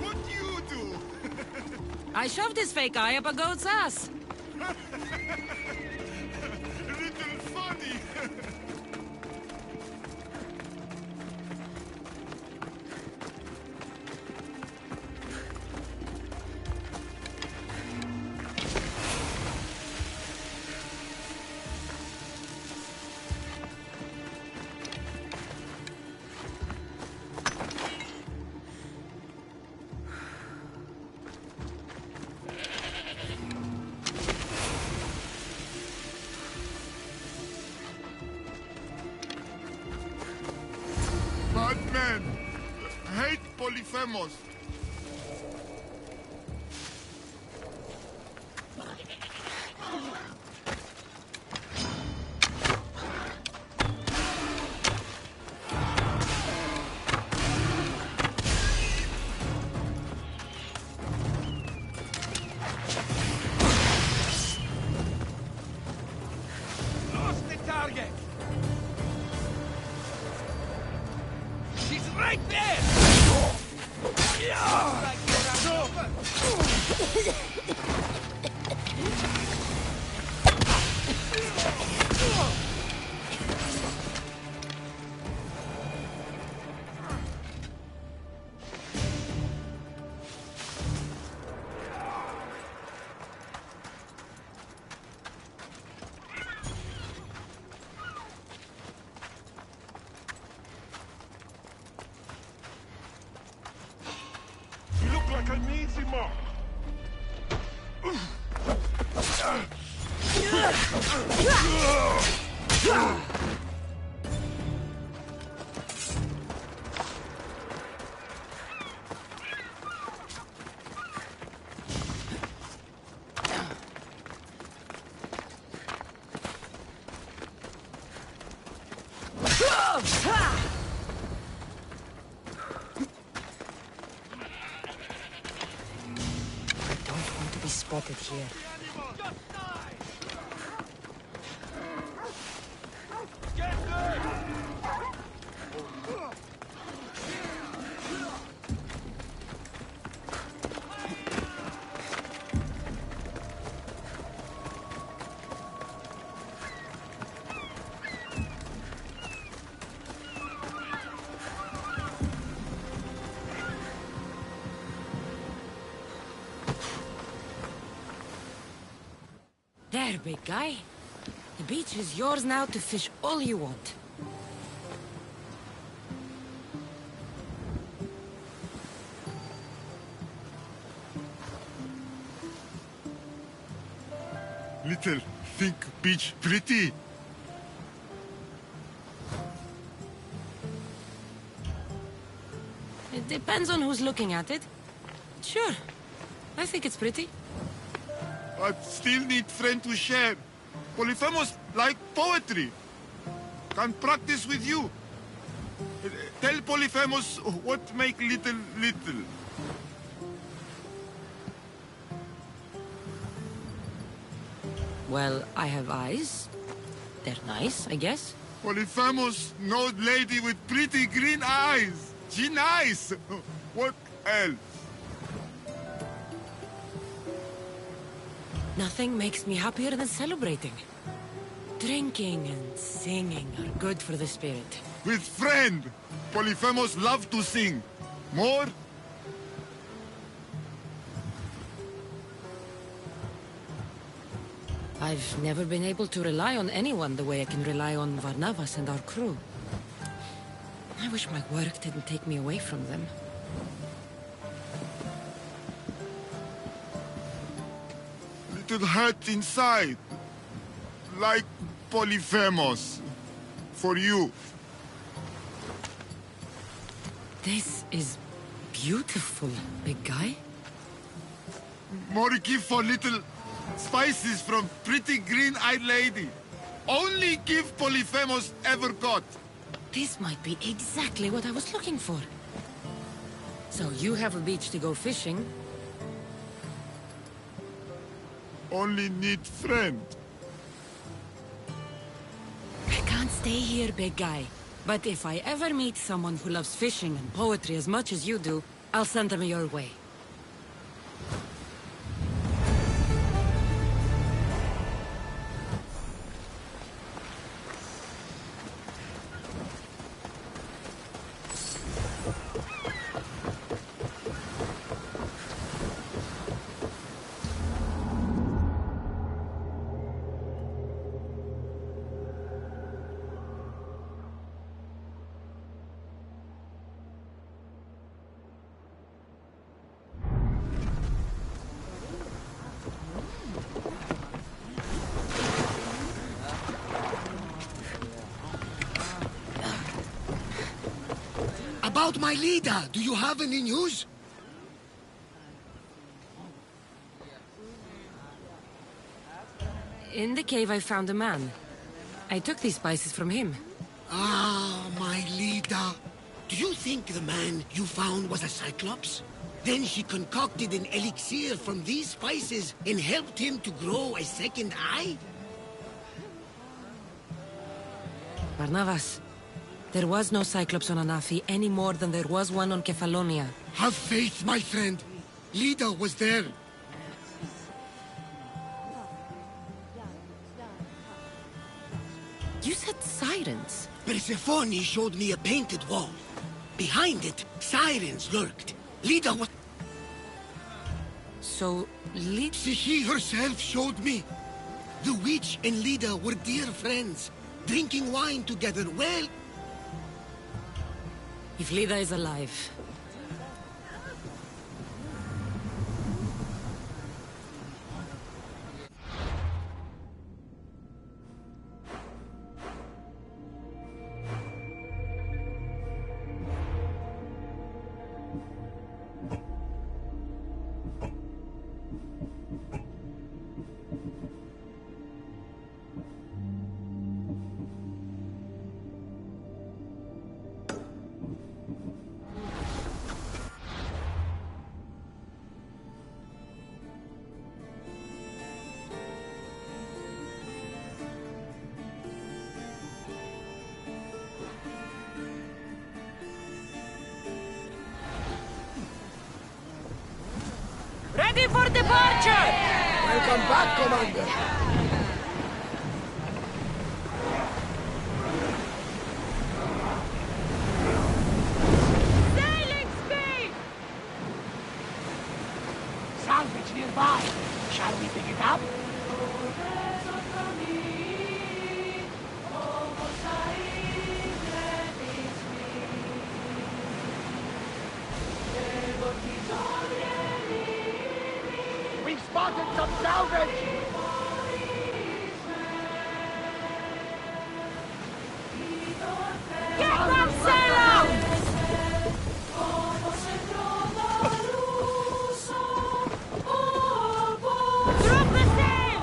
What do you do? I shoved his fake eye up a goat's ass. Little funny. Bad men hate Polyphemus. Lost the target! She's right there! You look like an easy mark. Don't want to be spotted here. There, big guy. The beach is yours now to fish all you want. Little think beach pretty. It depends on who's looking at it. Sure. I think it's pretty. But still need friend to share. Polyphemus like poetry. Can practice with you. Tell Polyphemus what make little little. Well, I have eyes. They're nice, I guess. Polyphemus, no lady with pretty green eyes. She nice. What else? Nothing makes me happier than celebrating. Drinking and singing are good for the spirit. With friend. Polyphemus love to sing. More? I've never been able to rely on anyone the way I can rely on Varnavas and our crew. I wish my work didn't take me away from them. Little hurt inside. Like Polyphemus. For you. This is beautiful, big guy. More gift for little Spices from pretty green-eyed lady. Only gift Polyphemus ever got. This might be exactly what I was looking for. So you have a beach to go fishing? Only need friend. I can't stay here, big guy. But if I ever meet someone who loves fishing and poetry as much as you do, I'll send them your way. About my leader, do you have any news? In the cave I found a man. I took these spices from him. Ah, my leader. Do you think the man you found was a Cyclops? Then she concocted an elixir from these spices and helped him to grow a second eye? Barnabas, there was no Cyclops on Anafi any more than there was one on Kefalonia. Have faith, my friend. Leda was there. You said sirens. Persephone showed me a painted wall. Behind it, sirens lurked. Leda was... So, She herself showed me. The witch and Leda were dear friends, drinking wine together. Well... If Leda is alive... Ready for departure! Welcome back, Commander. Sailing speed! Salvage nearby. Shall we pick it up? We've spotted some salvage! Get that sail out! Drop the sail!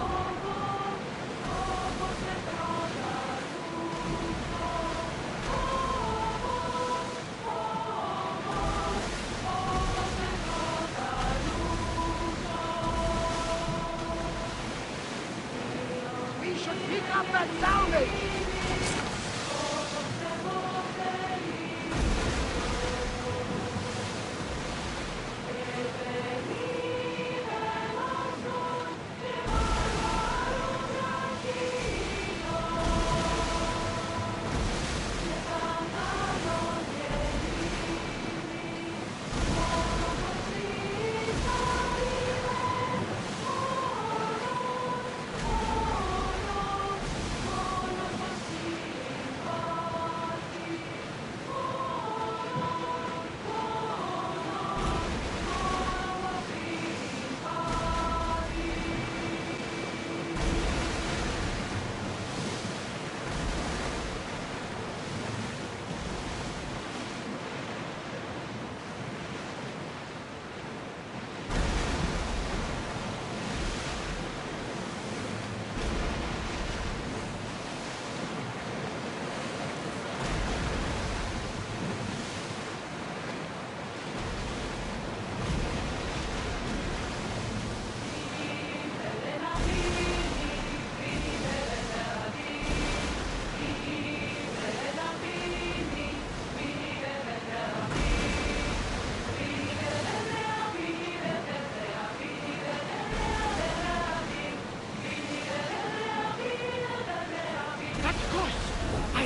We should pick up that salvage!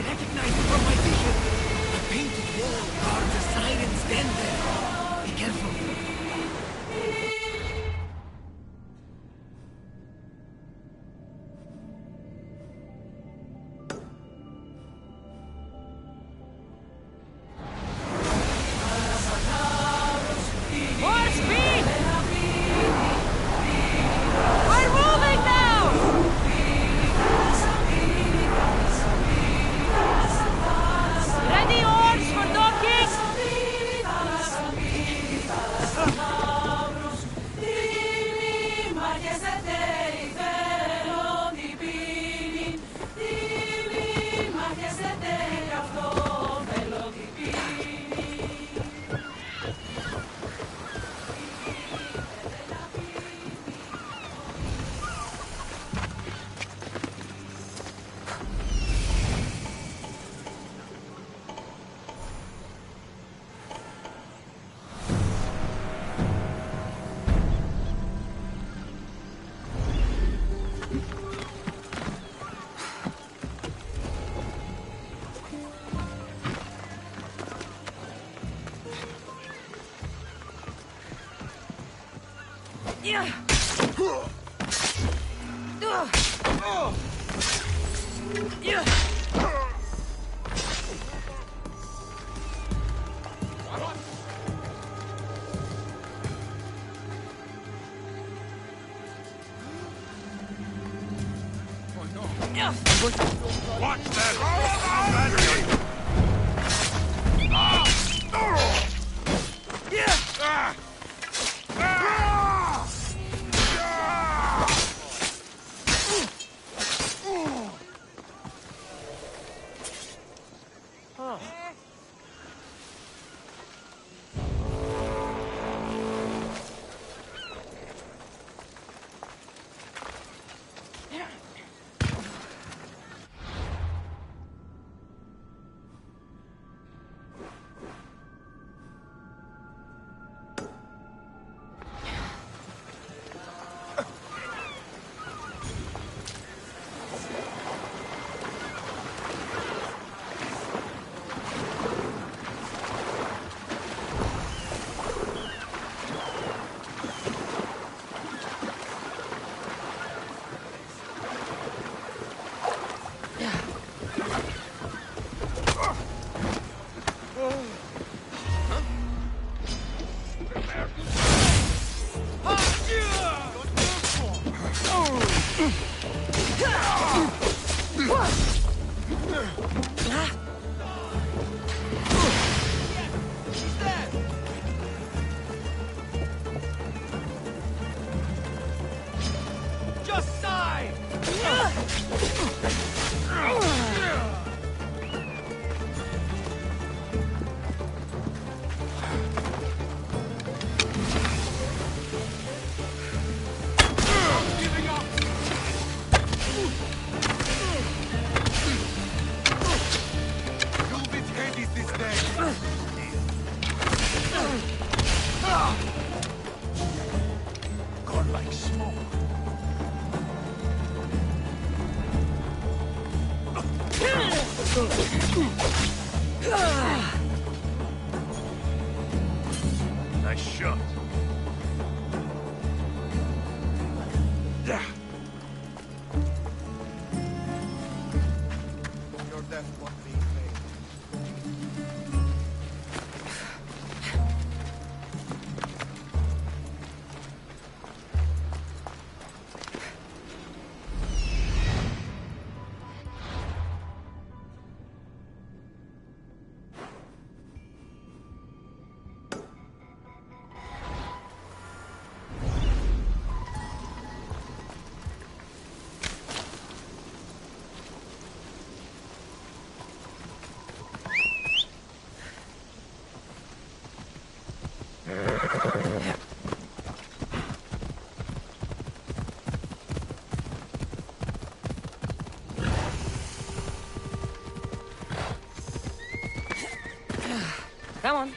recognize it from my vision. A painted wall guards a siren's den there. Be careful. Watch that! Nice shot. Your death won't be in vain. Come on.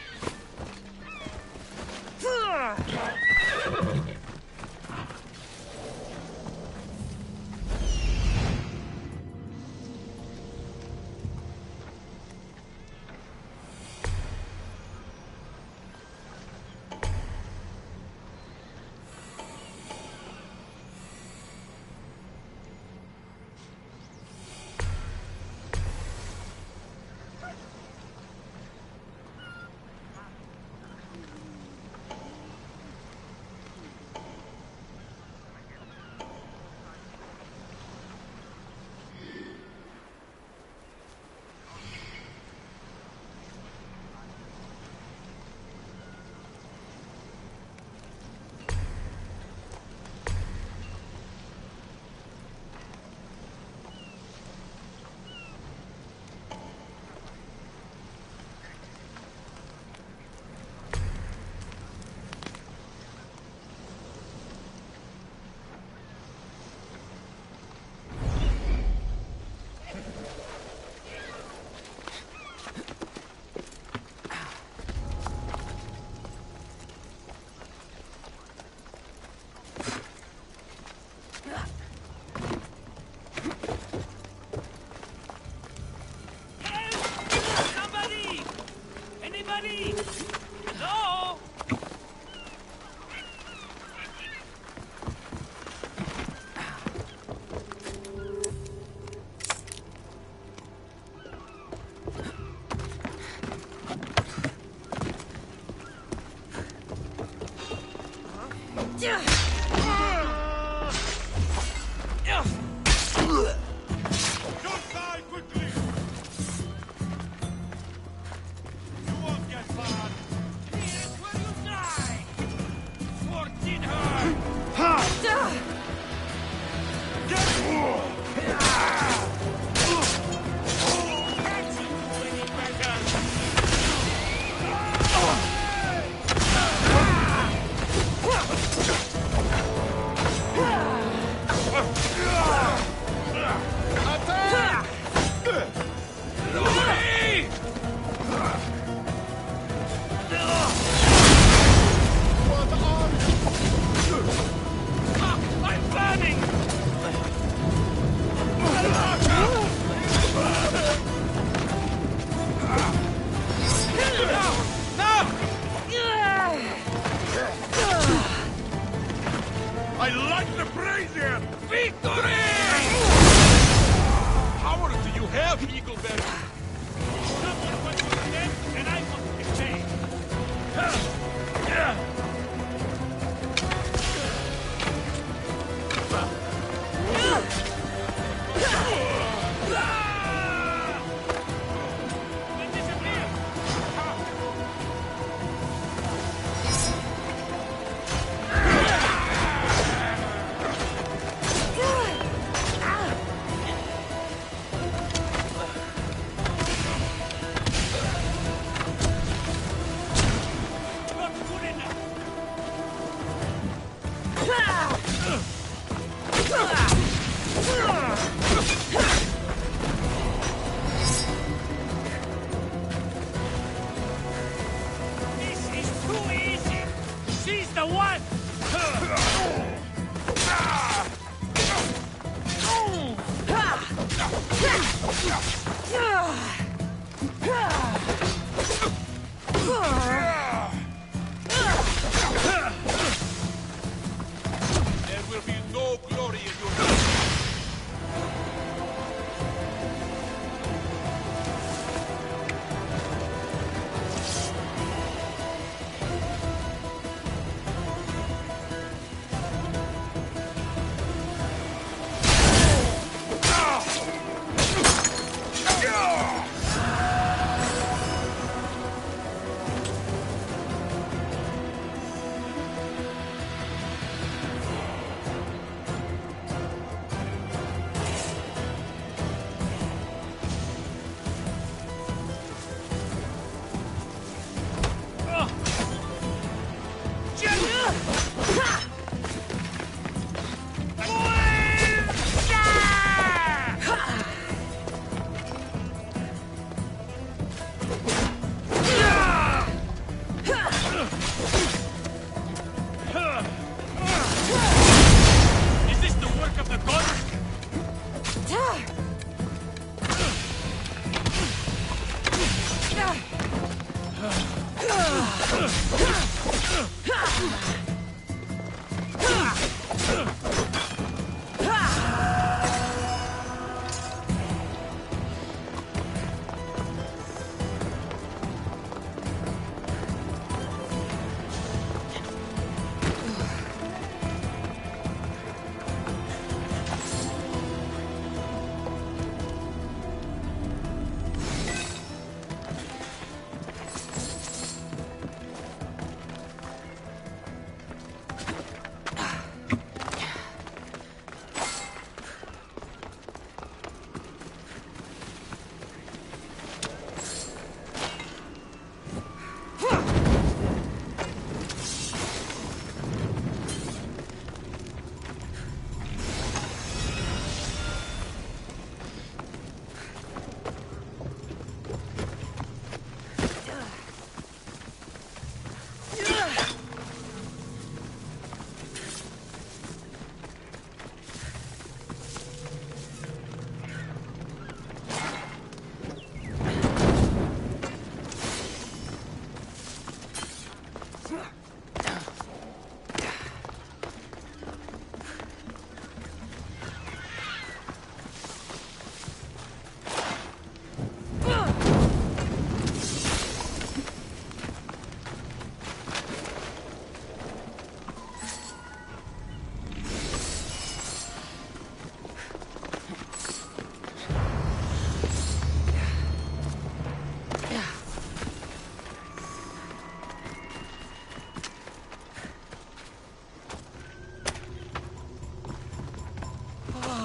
eagle bearer. Someone wants to defend, and I want to defend.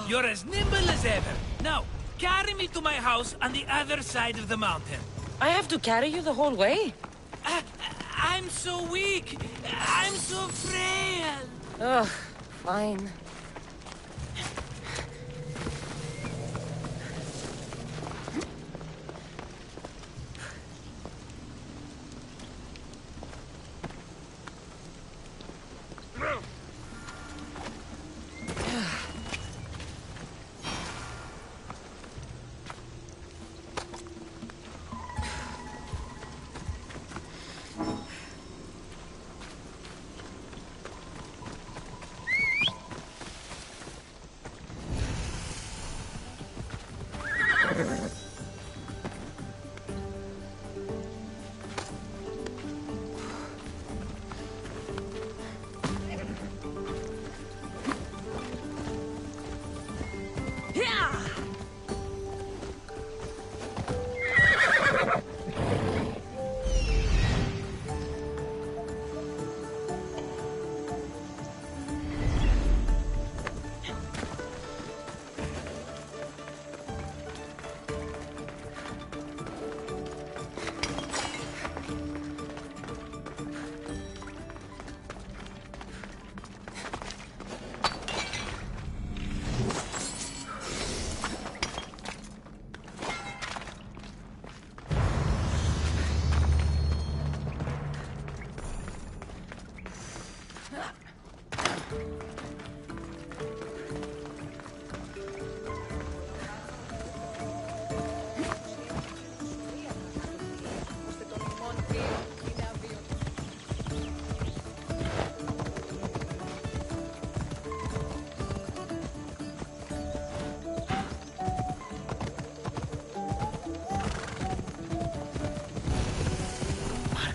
You're as nimble as ever. Now, carry me to my house on the other side of the mountain. I have to carry you the whole way? I'm so weak. I'm so frail. Ugh, fine.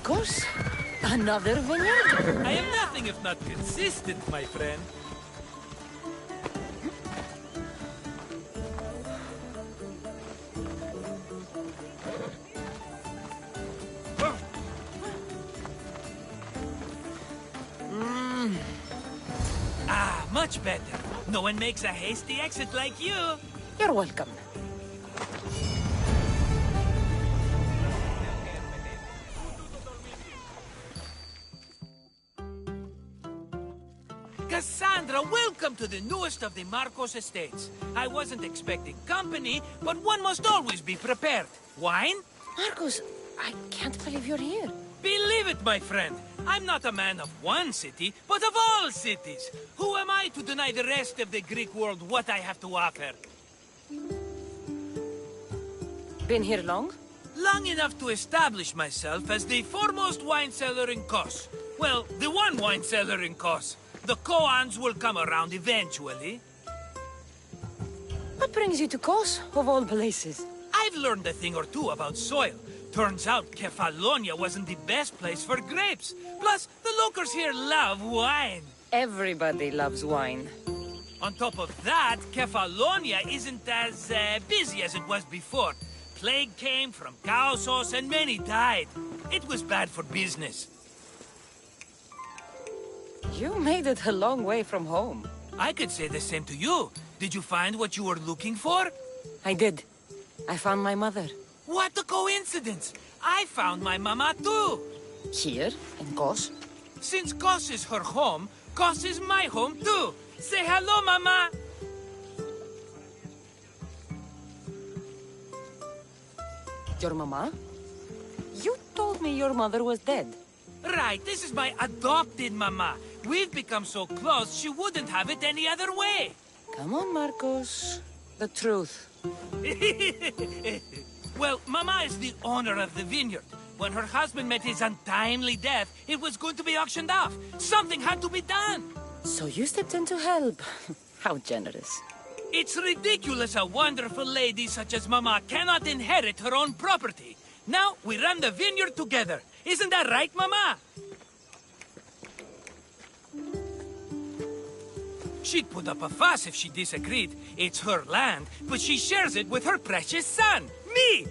Marcos? Another vineyard? I am nothing if not consistent, my friend. Ah, much better. No one makes a hasty exit like you. You're welcome. Cassandra, welcome to the newest of the Marcos estates. I wasn't expecting company, but one must always be prepared. Wine? Marcos, I can't believe you're here. Believe it, my friend. I'm not a man of one city, but of all cities. Who am I to deny the rest of the Greek world what I have to offer? Been here long? Long enough to establish myself as the foremost wine seller in Kos. Well, the one wine seller in Kos. The Koans will come around eventually. What brings you to Kos, of all places? I've learned a thing or two about soil. Turns out Kefalonia wasn't the best place for grapes. Plus, the locals here love wine. Everybody loves wine. On top of that, Kefalonia isn't as busy as it was before. Plague came from Kaosos and many died. It was bad for business. You made it a long way from home. I could say the same to you. Did you find what you were looking for? I did. I found my mother. What a coincidence! I found my mama too! Here, in Kos? Since Kos is her home, Kos is my home too! Say hello, mama! Your mama? You told me your mother was dead. Right, this is my adopted mama. We've become so close, she wouldn't have it any other way. Come on, Marcos. The truth. Well, Mama is the owner of the vineyard. When her husband met his untimely death, it was going to be auctioned off. Something had to be done. So you stepped in to help. How generous. It's ridiculous a wonderful lady such as Mama cannot inherit her own property. Now we run the vineyard together. Isn't that right, Mama? She'd put up a fuss if she disagreed. It's her land, but she shares it with her precious son, me!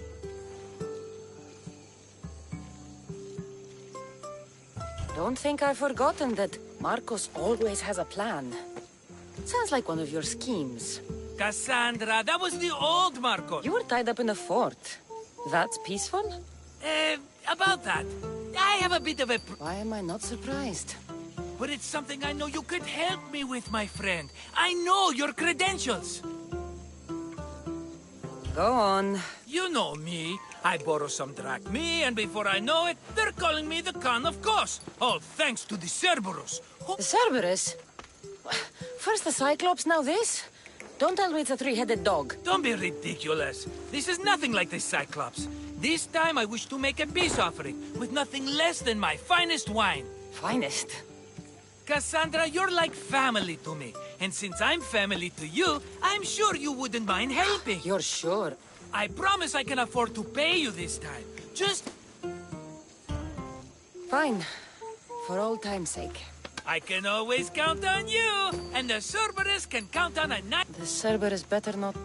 Don't think I've forgotten that Marcos always has a plan. Sounds like one of your schemes. Cassandra, that was the old Marcos. You were tied up in a fort. That's peaceful? About that. I have a bit of a... Why am I not surprised? But it's something I know you could help me with, my friend. I know your credentials. Go on. You know me. I borrow some drachmae, and before I know it, they're calling me the Khan of Kos. All thanks to the Cerberus. The Cerberus? First the Cyclops, now this? Don't tell me it's a three-headed dog. Don't be ridiculous. This is nothing like the Cyclops. This time I wish to make a peace offering with nothing less than my finest wine. Finest? Cassandra, you're like family to me. And since I'm family to you, I'm sure you wouldn't mind helping. You're sure? I promise I can afford to pay you this time. Just... Fine. For old time's sake. I can always count on you. And the Cerberus can count on a night. The Cerberus better not...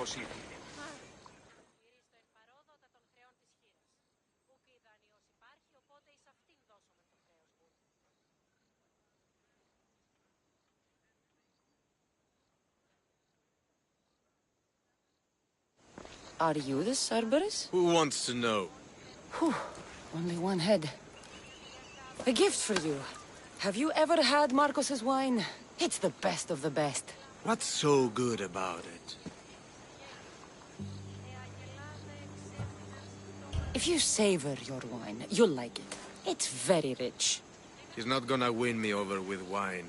City. Are you the Cerberus? Who wants to know? Whew, only one head. A gift for you. Have you ever had Marcos's wine? It's the best of the best. What's so good about it? If you savor your wine, you'll like it. It's very rich. He's not gonna win me over with wine.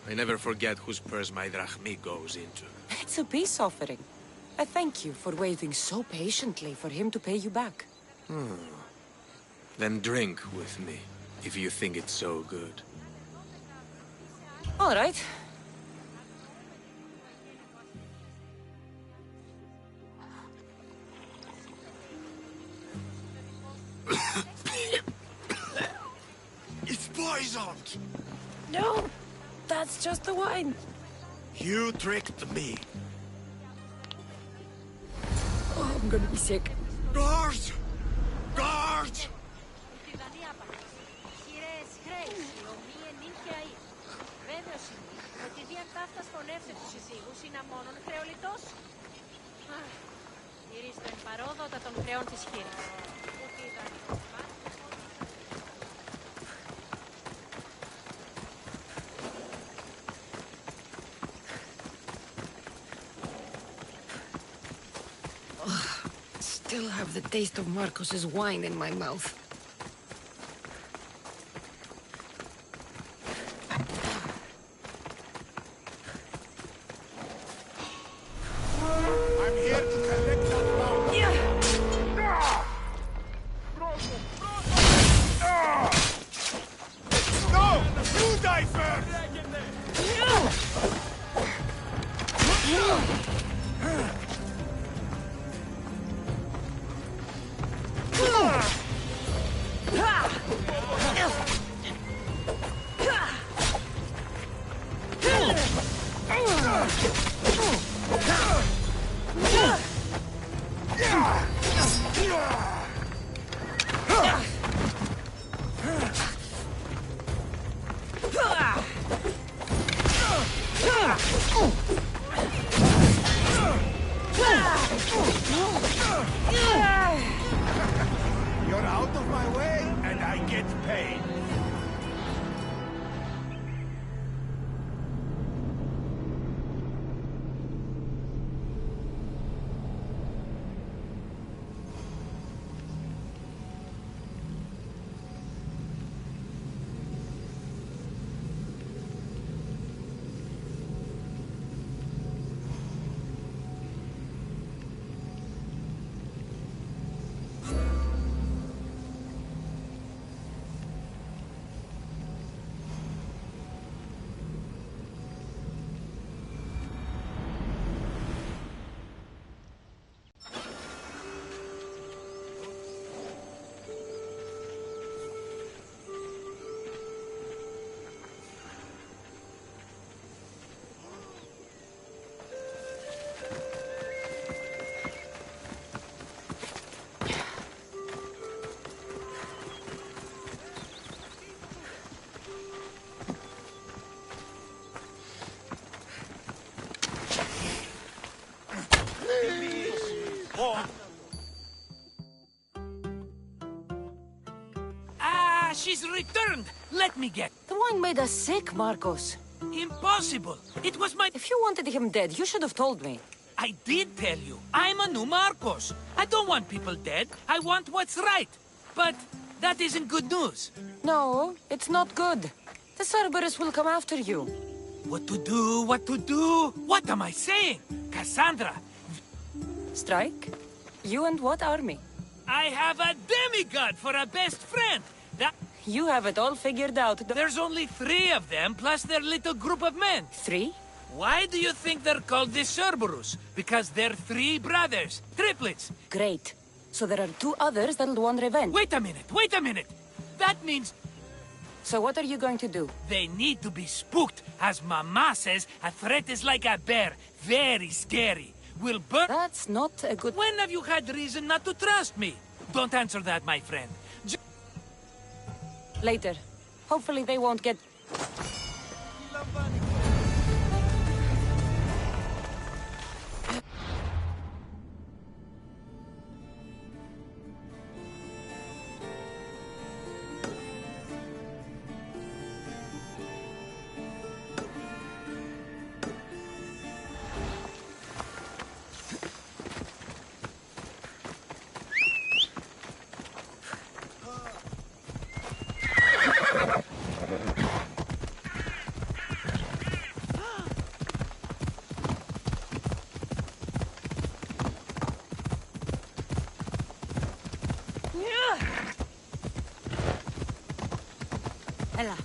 I never forget whose purse my drachmi goes into. It's a peace offering. I thank you for waiting so patiently for him to pay you back. Then drink with me, if you think it's so good. All right. It's poisoned! No, that's just the wine. You tricked me. Oh, I'm gonna be sick. Guards! Guards! Still have the taste of Marcos's wine in my mouth. I'm here to collect that amount. No! You die first! You're out of my way, and I get paid. She's returned! Let me get... The wine made us sick, Marcos. Impossible! It was my... If you wanted him dead, you should have told me. I did tell you. I'm a new Marcos. I don't want people dead. I want what's right. But that isn't good news. No, it's not good. The Cerberus will come after you. What to do? What to do? What am I saying? Cassandra! Strike? You and what army? I have a demigod for a best friend! That... You have it all figured out. There's only 3 of them, plus their little group of men. 3? Why do you think they're called the Cerberus? Because they're 3 brothers. Triplets. Great. So there are 2 others that'll want revenge. Wait a minute! That means... So what are you going to do? They need to be spooked. As Mama says, a threat is like a bear. Very scary. will burn... That's not a good... When have you had reason not to trust me? Don't answer that, my friend. Later. Hopefully they won't get... Ella.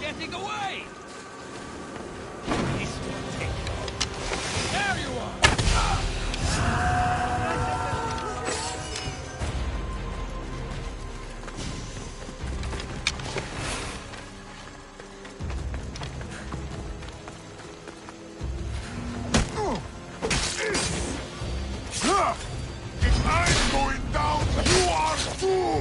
Getting away! There you are! If I'm going down, you are too!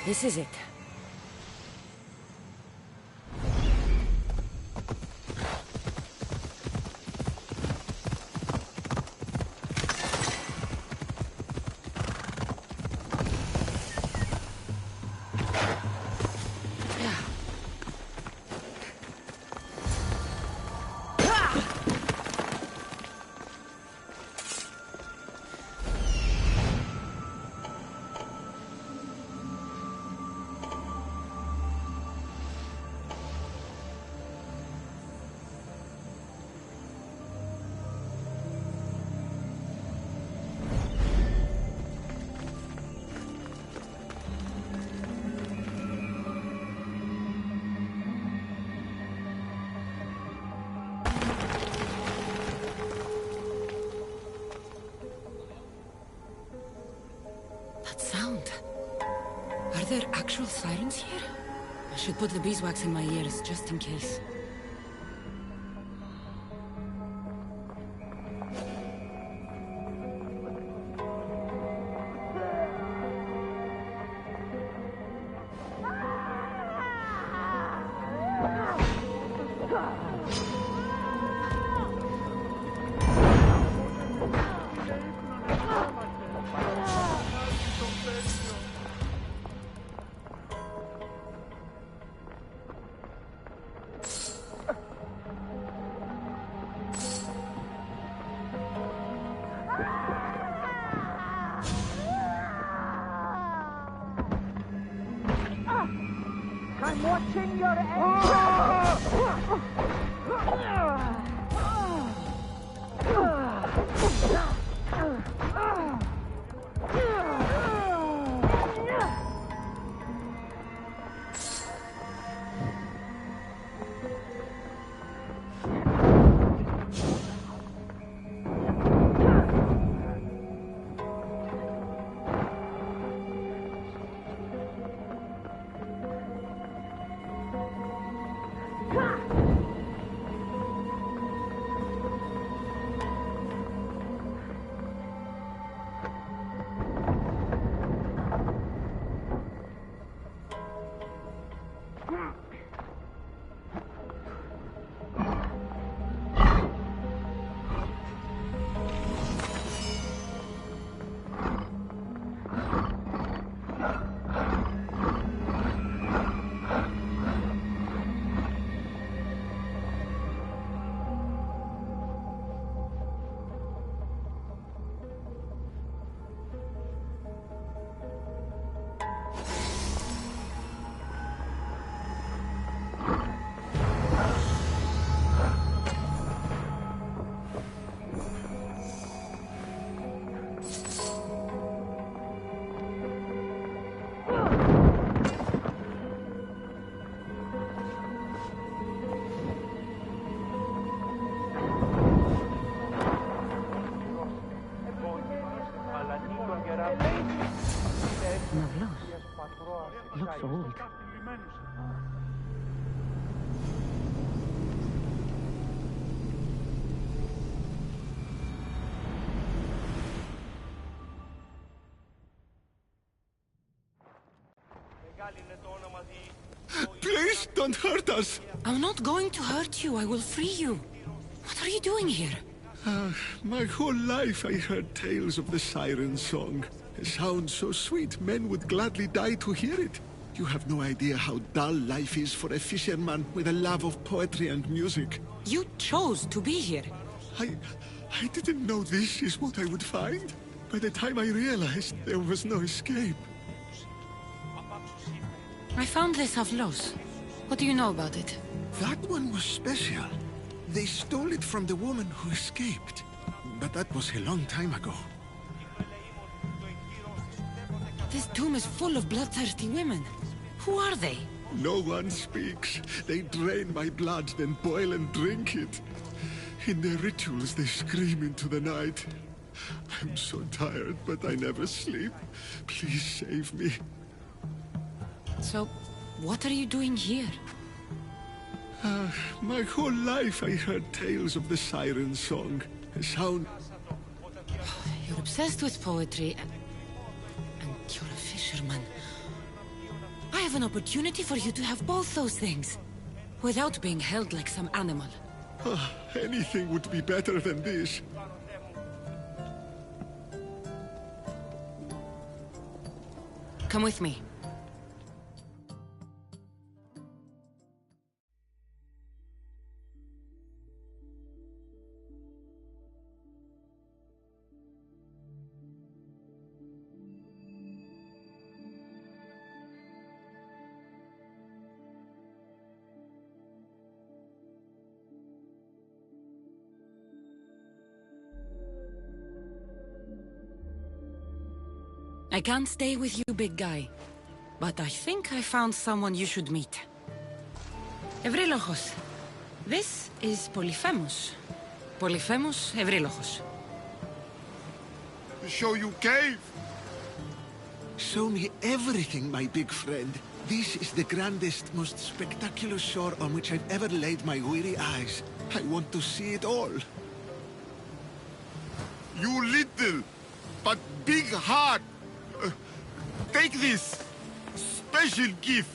This is it. actual sirens here? I should put the beeswax in my ears, just in case. I'm watching your Looks old. Please don't hurt us. I'm not going to hurt you. I will free you. What are you doing here? My whole life I heard tales of the siren song. A sound so sweet, men would gladly die to hear it. You have no idea how dull life is for a fisherman with a love of poetry and music. You chose to be here. I didn't know this is what I would find. By the time I realized, there was no escape. I found this Avlos. What do you know about it? That one was special. They stole it from the woman who escaped. But that was a long time ago. This tomb is full of bloodthirsty women. Who are they? No one speaks. They drain my blood, then boil and drink it. In their rituals, they scream into the night. I'm so tired, but I never sleep. Please save me. So, what are you doing here? My whole life I heard tales of the siren song. A sound... You're obsessed with poetry, and you're a fisherman. I have an opportunity for you to have both those things, without being held like some animal. Anything would be better than this. Come with me. I can't stay with you, big guy. But I think I found someone you should meet. Ευρύλοχος. This is Polyphemus. Polyphemus Ευρύλοχος. To show you cave? Show me everything, my big friend. This is the grandest, most spectacular shore on which I've ever laid my weary eyes. I want to see it all. You little, but big heart. Take this special gift.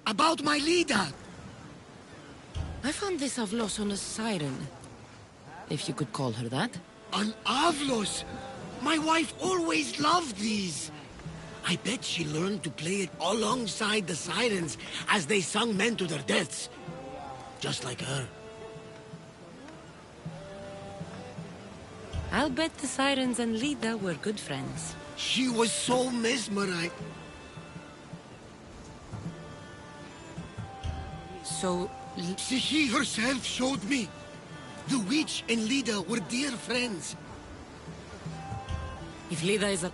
About my leader! I found this Avlos on a siren. If you could call her that. An Avlos? My wife always loved these. I bet she learned to play it alongside the sirens as they sung men to their deaths. Just like her. I'll bet the sirens and Lida were good friends. She was so mesmerized. So... She herself showed me. The witch and Lida were dear friends. If Lida is a...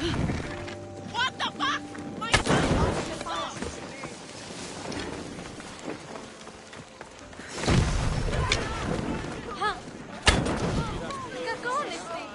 What the fuck? My son lost his phone. Huh? Cagone, Steve.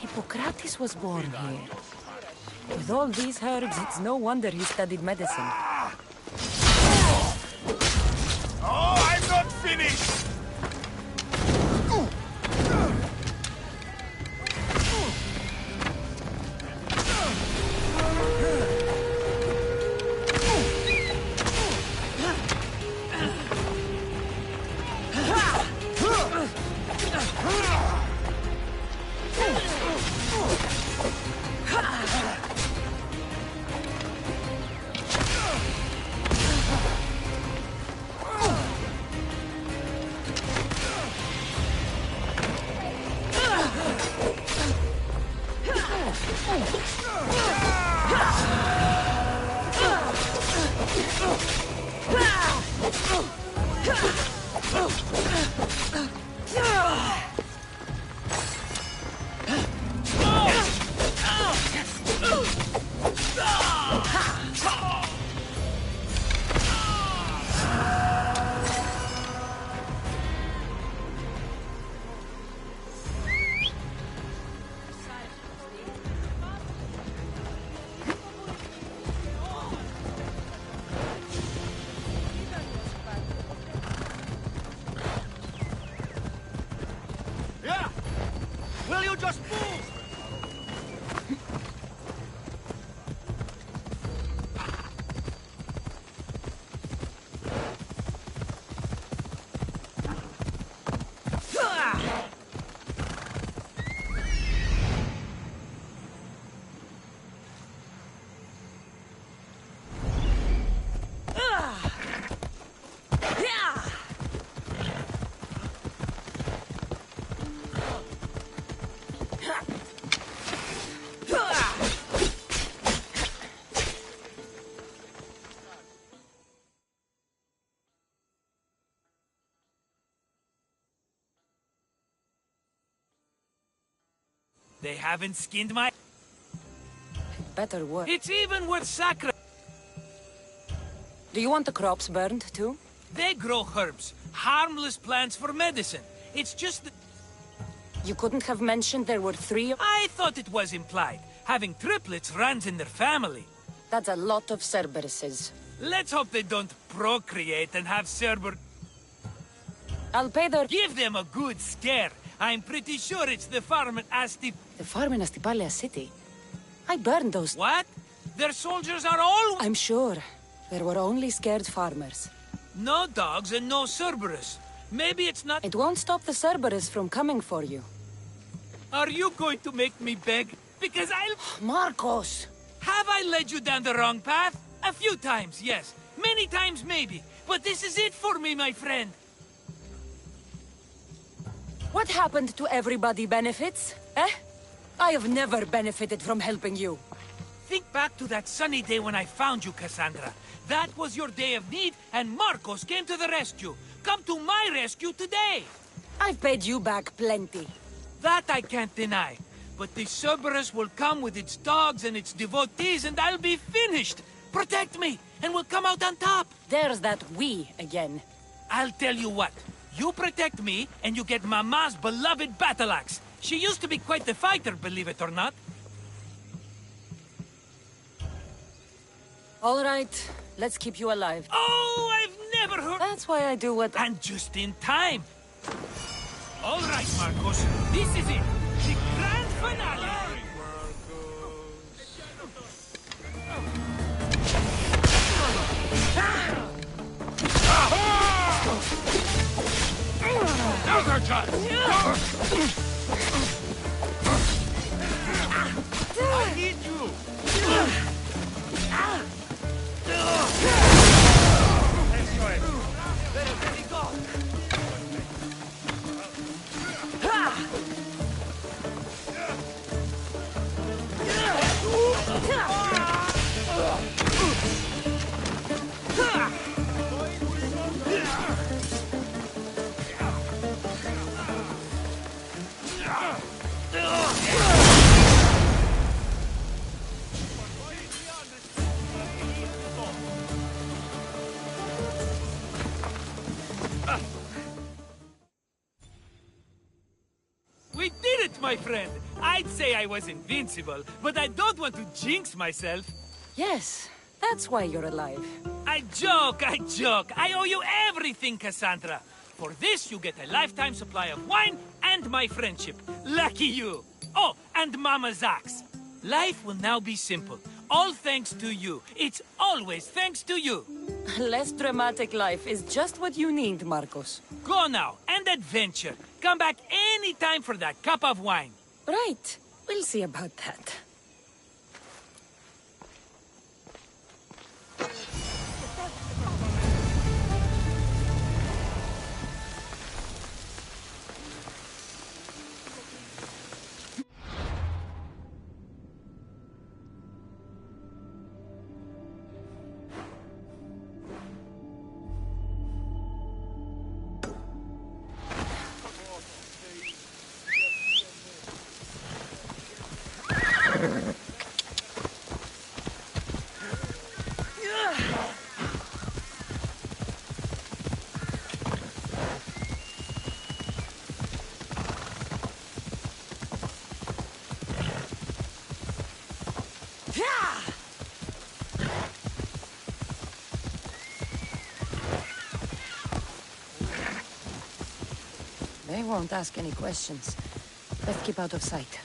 Hippocrates was born here. With all these herbs, it's no wonder he studied medicine. Oh, I'm not finished! Will you just move? They haven't skinned my... Better work. It's even worth sacrifice. Do you want the crops burned, too? They grow herbs, harmless plants for medicine. It's just that... You couldn't have mentioned there were 3... I thought it was implied. Having triplets runs in their family. That's a lot of Cerberuses. Let's hope they don't procreate and have Cerber... I'll pay their... Give them a good scare. I'm pretty sure it's the farm at Asti... The farm in Astipalia City? I burned those... What? Their soldiers are all... I'm sure. There were only scared farmers. No dogs and no Cerberus. Maybe it's not... It won't stop the Cerberus from coming for you. Are you going to make me beg? Because I'll... Marcos! Have I led you down the wrong path? A few times, yes. Many times, maybe. But this is it for me, my friend. What happened to everybody benefits? Eh? I have never benefited from helping you. Think back to that sunny day when I found you, Cassandra. That was your day of need, and Marcos came to the rescue. Come to my rescue today! I've paid you back plenty. That I can't deny. But the Cerberus will come with its dogs and its devotees, and I'll be finished! Protect me, and we'll come out on top! There's that we again. I'll tell you what. You protect me, and you get Mama's beloved battle axe. She used to be quite the fighter, believe it or not. All right, let's keep you alive. Oh, I've never heard... That's why I do what... And just in time. All right, Marcos. This is it. The grand finale. Now's our chance! I need you! Let's go ahead. Let it go! We did it, my friend! I'd say I was invincible, but I don't want to jinx myself. Yes, that's why you're alive. I joke, I joke. I owe you everything, Cassandra. For this, you get a lifetime supply of wine and my friendship. Lucky you. Oh, and Mama's axe. Life will now be simple. All thanks to you. It's always thanks to you. A less dramatic life is just what you need, Marcos. Go now, and adventure. Come back any time for that cup of wine. Right. We'll see about that. They won't ask any questions. Let's keep out of sight.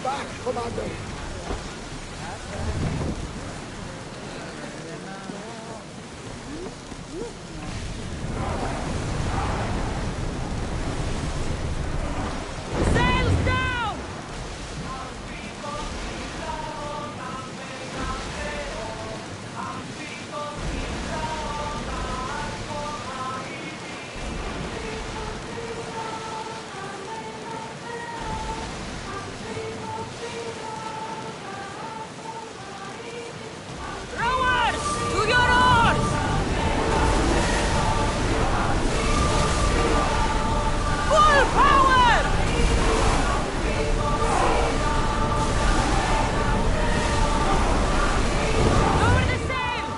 back, Commander. Sails down! Rowers! To your oars! Full power! Lower the sail!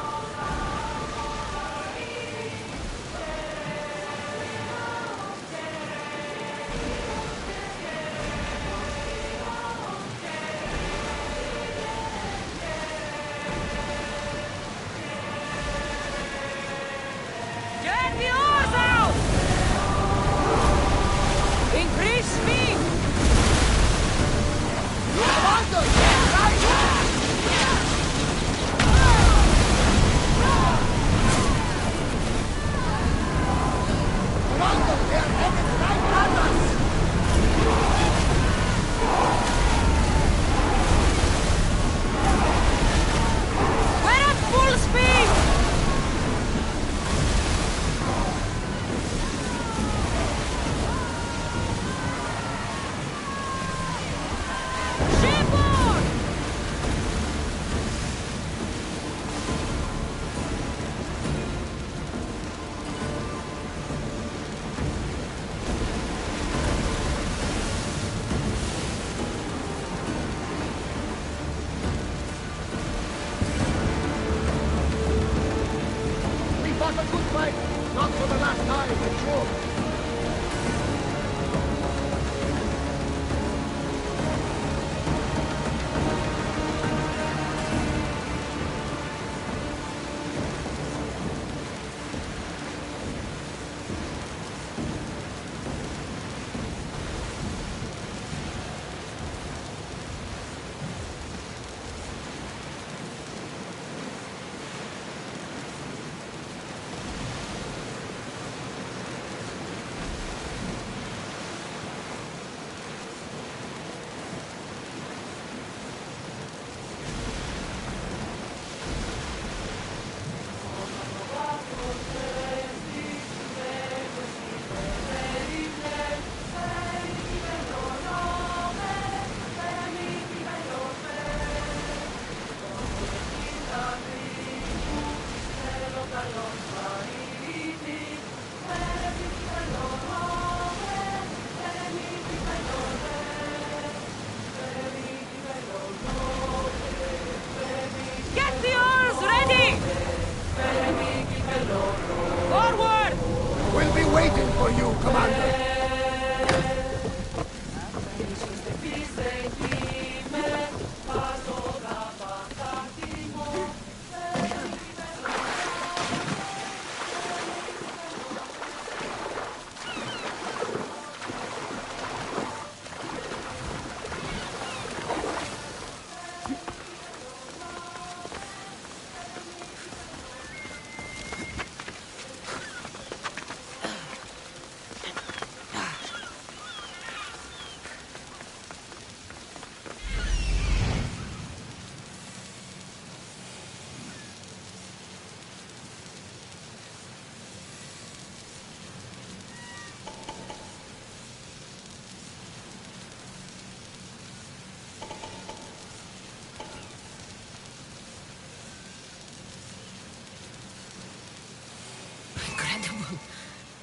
Get the oars out! Increase speed! Commander, get right! Commander, they are headed right at us! We're at full speed! Shipboard! We fought a good fight, not for the last time, I'm sure. for you, Commander.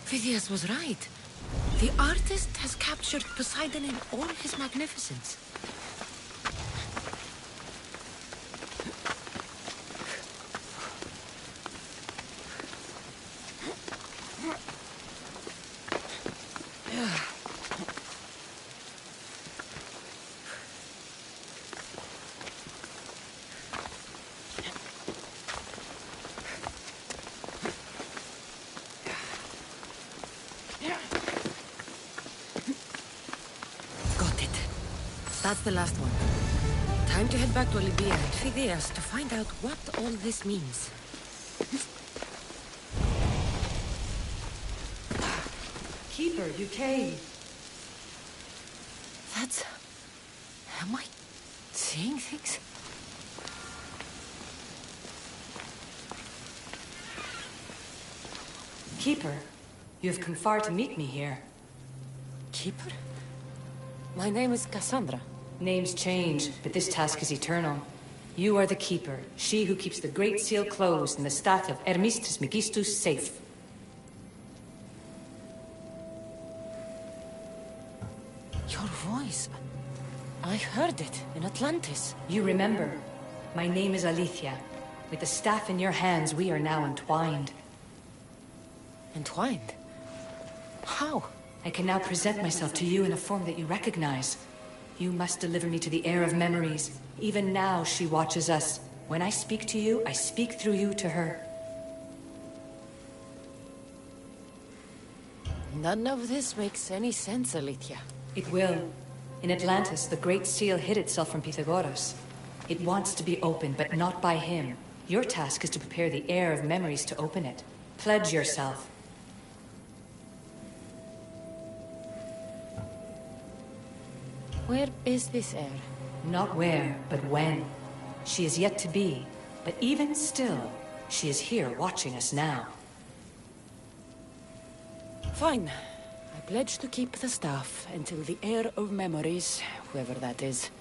Phidias was right. The artist has captured Poseidon in all his magnificence. That's the last one. Time to head back to Libya and Phidias to find out what all this means. Keeper, you came. That's... Am I seeing things? Keeper, you have come far to meet me here. Keeper? My name is Cassandra. Names change, but this task is eternal. You are the Keeper, she who keeps the Great Seal closed and the staff of Hermes Trismegistus safe. Your voice... I heard it in Atlantis. You remember. My name is Alethea. With the staff in your hands, we are now entwined. Entwined? How? I can now present myself to you in a form that you recognize. You must deliver me to the heir of memories. Even now, she watches us. When I speak to you, I speak through you to her. None of this makes any sense, Alethea. It will. In Atlantis, the Great Seal hid itself from Pythagoras. It wants to be opened, but not by him. Your task is to prepare the heir of memories to open it. Pledge yourself. Where is this heir? Not where, but when. She is yet to be, but even still, she is here watching us now. Fine. I pledge to keep the staff until the heir of memories, whoever that is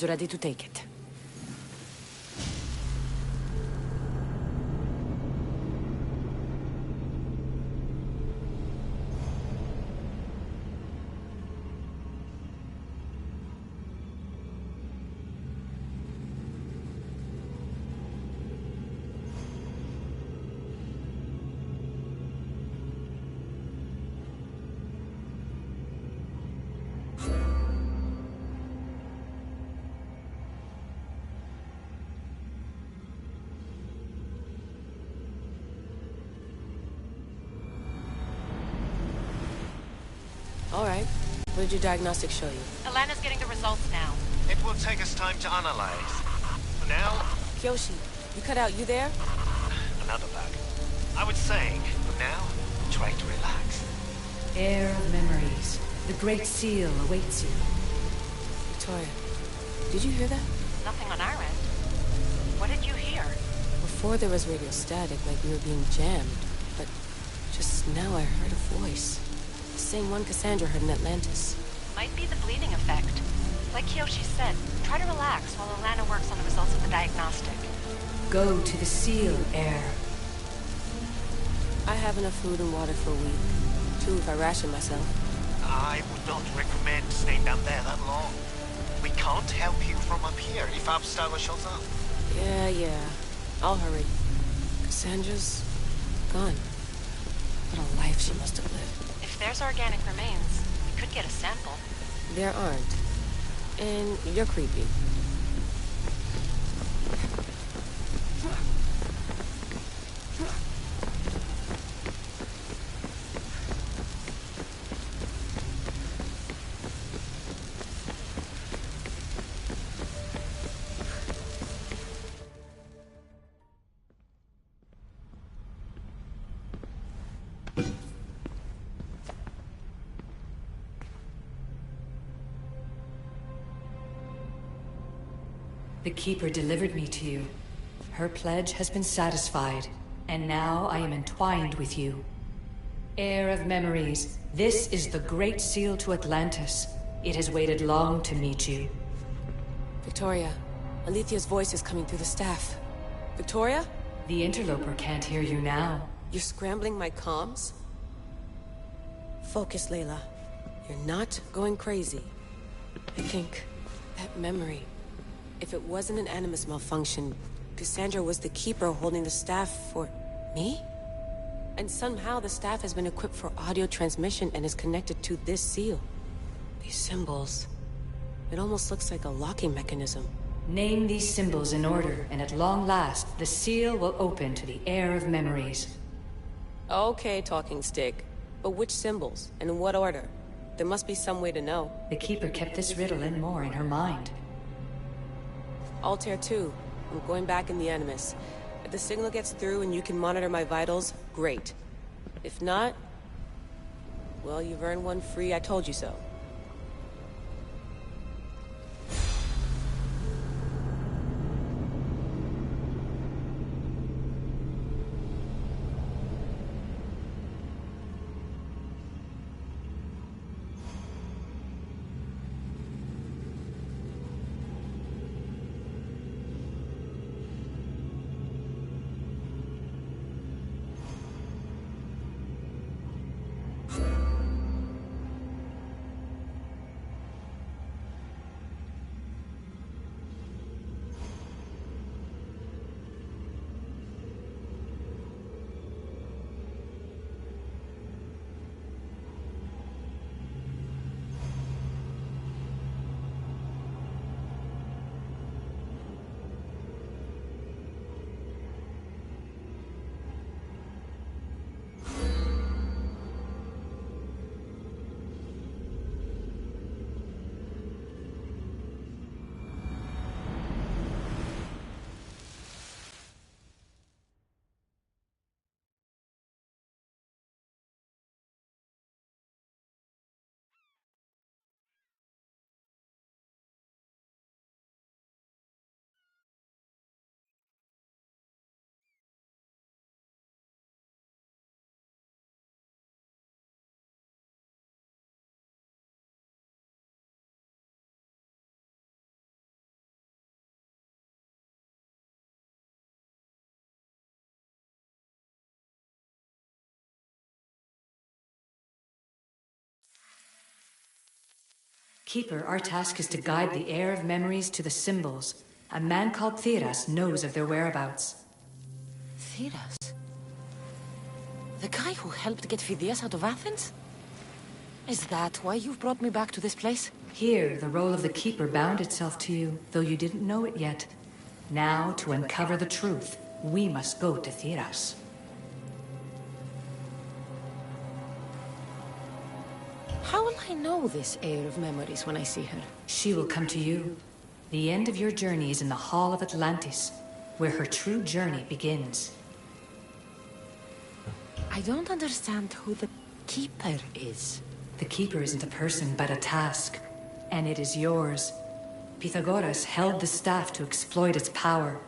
ready to take it. All right. What did your diagnostics show you? Alana's getting the results now. It will take us time to analyze. For now... Kyoshi, you cut out. You there? Another bug. I was saying, for now, try to relax. Heir of memories. The Great Seal awaits you. Victoria, did you hear that? Nothing on our end. What did you hear? Before there was radio static, like we were being jammed. But just now I heard a voice. The same one Cassandra heard in Atlantis. Might be the bleeding effect. Like Kyoshi said, try to relax while Alana works on the results of the diagnostic. Go to the Seal, heir. I have enough food and water for a week. 2 if I ration myself. I would not recommend staying down there that long. We can't help you from up here if Abstergo shows up. Yeah. I'll hurry. Cassandra's gone. What a life she must have lived. If there's organic remains, we could get a sample. There aren't. And you're creepy. The Keeper delivered me to you. Her pledge has been satisfied, and now I am entwined with you. Heir of memories, this is the Great Seal to Atlantis. It has waited long to meet you. Victoria, Alethia's voice is coming through the staff. Victoria? The interloper can't hear you now. You're scrambling my comms? Focus, Layla. You're not going crazy. I think that memory... If it wasn't an Animus malfunction, Cassandra was the Keeper holding the staff for... me? And somehow the staff has been equipped for audio transmission and is connected to this seal. These symbols... It almost looks like a locking mechanism. Name these symbols in order, and at long last, the seal will open to the Heir of Memories. Okay, talking stick. But which symbols, and in what order? There must be some way to know. The Keeper kept this riddle and more in her mind. Altair 2. I'm going back in the Animus. If the signal gets through and you can monitor my vitals, great. If not... well, you've earned one free I told you so. Keeper, our task is to guide the Heir of Memories to the symbols. A man called Theras knows of their whereabouts. Theras? The guy who helped get Phidias out of Athens? Is that why you've brought me back to this place? Here, the role of the Keeper bound itself to you, though you didn't know it yet. Now, to uncover the truth, we must go to Theras. How will I know this Heir of Memories when I see her? She will come to you. The end of your journey is in the Hall of Atlantis, where her true journey begins. I don't understand who the Keeper is. The Keeper isn't a person, but a task. And it is yours. Pythagoras held the staff to exploit its power.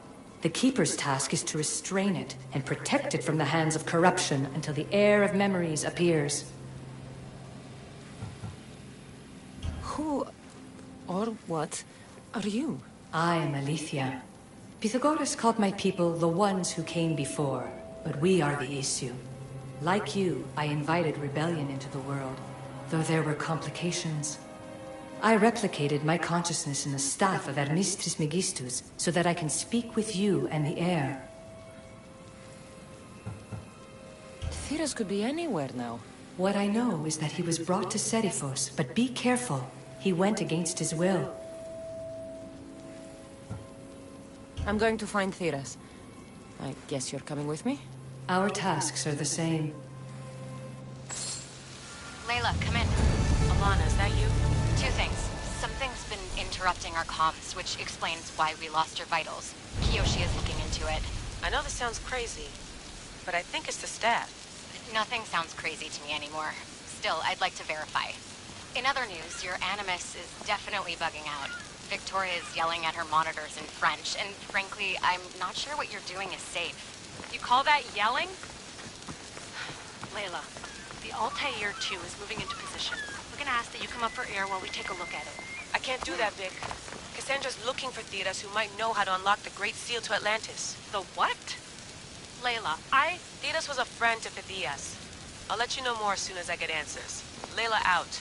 The Keeper's task is to restrain it and protect it from the hands of corruption until the Heir of Memories appears. Who... or what are you? I am Alethea. Pythagoras called my people the ones who came before, but we are the issue. Like you, I invited rebellion into the world, though there were complications. I replicated my consciousness in the staff of Hermes Trismegistus so that I can speak with you and the heir. Theras could be anywhere now. What I know is that he was brought to Serifos, but be careful. He went against his will. I'm going to find Theras. I guess you're coming with me? Our tasks are the same. Layla, come in. Alana, is that you? Two things. Something's been interrupting our comms, which explains why we lost your vitals. Kiyoshi is looking into it. I know this sounds crazy, but I think it's the staff. Nothing sounds crazy to me anymore. Still, I'd like to verify. In other news, your Animus is definitely bugging out. Victoria is yelling at her monitors in French, and frankly, I'm not sure what you're doing is safe. You call that yelling? Layla, the Altair 2 is moving into position. We're gonna ask that you come up for air while we take a look at it. I can't do that, Vic. Cassandra's looking for Theras who might know how to unlock the Great Seal to Atlantis. The what? Layla, Theras was a friend to Pythias. I'll let you know more as soon as I get answers. Layla out.